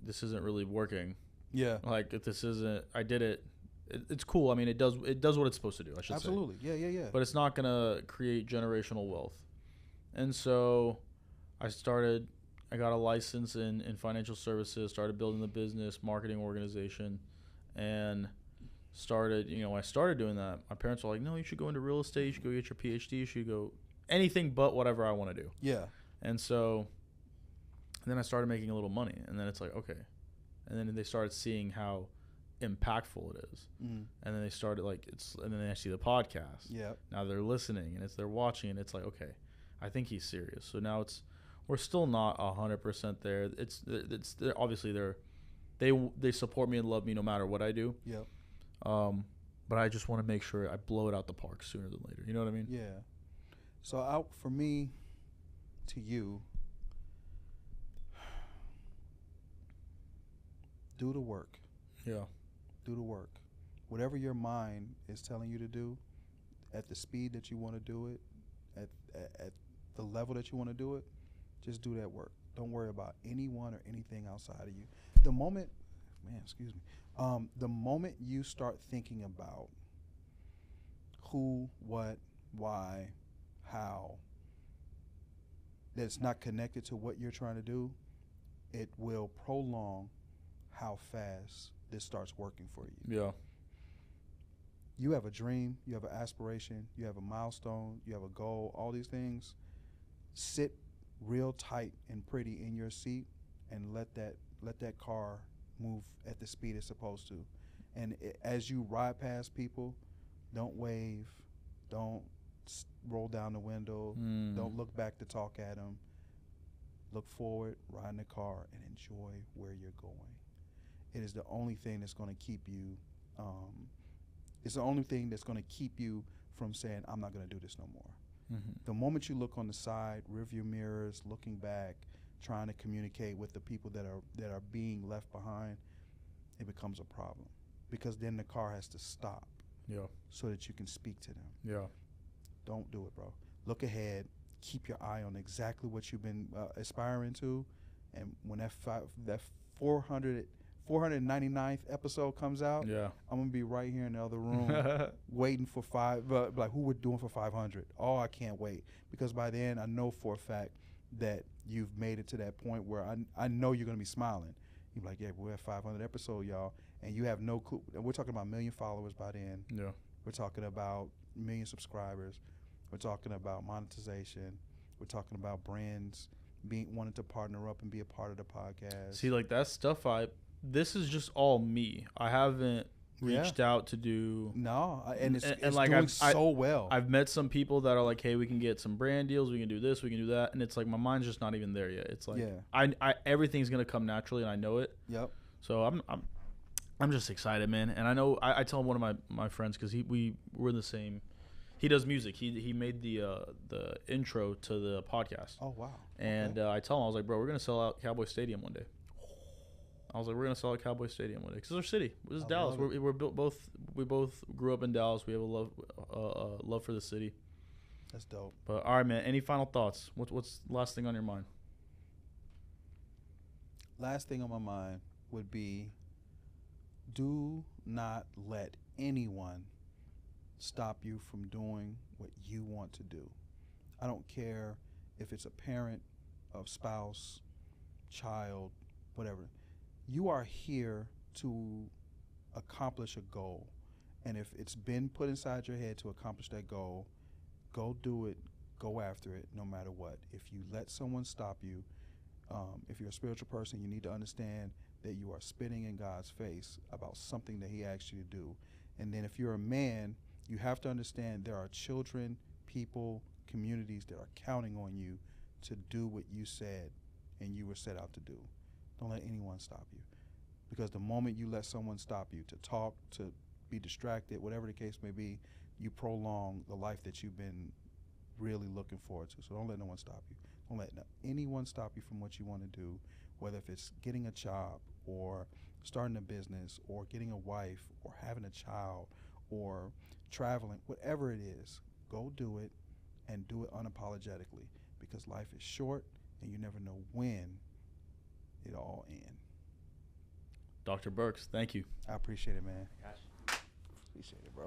this isn't really working. Yeah. Like, if this isn't, I did it. It's cool. I mean, it does what it's supposed to do, I should say. Absolutely. Yeah. But it's not going to create generational wealth. And so I got a license in financial services, started building the business, marketing organization, and I started doing that. My parents were like, no, you should go into real estate. You should go get your PhD. You should go anything but whatever I want to do. Yeah. And then I started making a little money. And then it's like, okay. And then they started seeing how impactful it is. And then they started and then they see the podcast. Yeah. Now they're listening and they're watching, and it's like, okay, I think he's serious. So now we're still not 100% there. They're obviously they support me and love me no matter what I do. Yep. But I just want to make sure I blow it out the park sooner than later. You know what I mean? Yeah. So for me, to you, do the work. Yeah. Do the work. Whatever your mind is telling you to do, at the speed that you want to do it, at the level that you want to do it, just do that work. Don't worry about anyone or anything outside of you. The moment you start thinking about who, what, why, how, that's not connected to what you're trying to do, it will prolong how fast this starts working for you. Yeah. You have a dream, you have an aspiration, you have a milestone, you have a goal, all these things. Sit real tight and pretty in your seat and let that car move at the speed it's supposed to. And as you ride past people, don't wave, don't roll down the window, don't look back to talk at them. Look forward, ride in the car, and enjoy where you're going. It is the only thing that's going to keep you. It's the only thing that's going to keep you from saying, "I'm not going to do this no more." Mm-hmm. The moment you look on the side, rearview mirrors, looking back, trying to communicate with the people that are being left behind, it becomes a problem, because then the car has to stop. Yeah. So that you can speak to them. Yeah. Don't do it, bro. Look ahead. Keep your eye on exactly what you've been aspiring to, and when that 499th episode comes out, Yeah. I'm gonna be right here in the other room waiting for like who we're doing for 500. Oh, I can't wait, because by then I know for a fact that you've made it to that point where I know you're gonna be smiling. You're like, yeah, we're at 500 episode, y'all, and you have no clue. And we're talking about 1 million followers by then. Yeah. We're talking about 1 million subscribers. We're talking about monetization. We're talking about brands wanting to partner up and be a part of the podcast. See, like that stuff. This is just all me. I haven't reached out to do. No, and it's like doing so well. I've met some people that are like, hey, we can get some brand deals. We can do this. We can do that. And it's like my mind's just not even there yet. It's like I everything's gonna come naturally, and I know it. Yep. So I'm just excited, man. And I know I tell one of my friends because we're in the same. He does music. He made the intro to the podcast. Oh wow! And I tell him, I was like, bro, we're gonna sell out Cowboy Stadium one day. I was like, we're gonna sell out Cowboy Stadium one day because it's our city. This is Dallas. We both grew up in Dallas. We have a love for the city. That's dope. But all right, man. Any final thoughts? What's the last thing on your mind? Last thing on my mind would be, do not let anyone stop you from doing what you want to do. I don't care if it's a parent, a spouse, child, whatever. You are here to accomplish a goal. And if it's been put inside your head to accomplish that goal, go do it, go after it, no matter what. If you let someone stop you, if you're a spiritual person, you need to understand that you are spitting in God's face about something that he asked you to do. And then if you're a man, you have to understand there are children, people, communities that are counting on you to do what you said and you were set out to do. Don't let anyone stop you. Because the moment you let someone stop you to talk, to be distracted, whatever the case may be, you prolong the life that you've been really looking forward to. So don't let no one stop you. Don't let anyone stop you from what you want to do, whether if it's getting a job or starting a business or getting a wife or having a child or traveling, whatever it is, go do it and do it unapologetically, because life is short and you never know when it all ends. Dr. Burks, thank you. I appreciate it, man. Appreciate it, bro.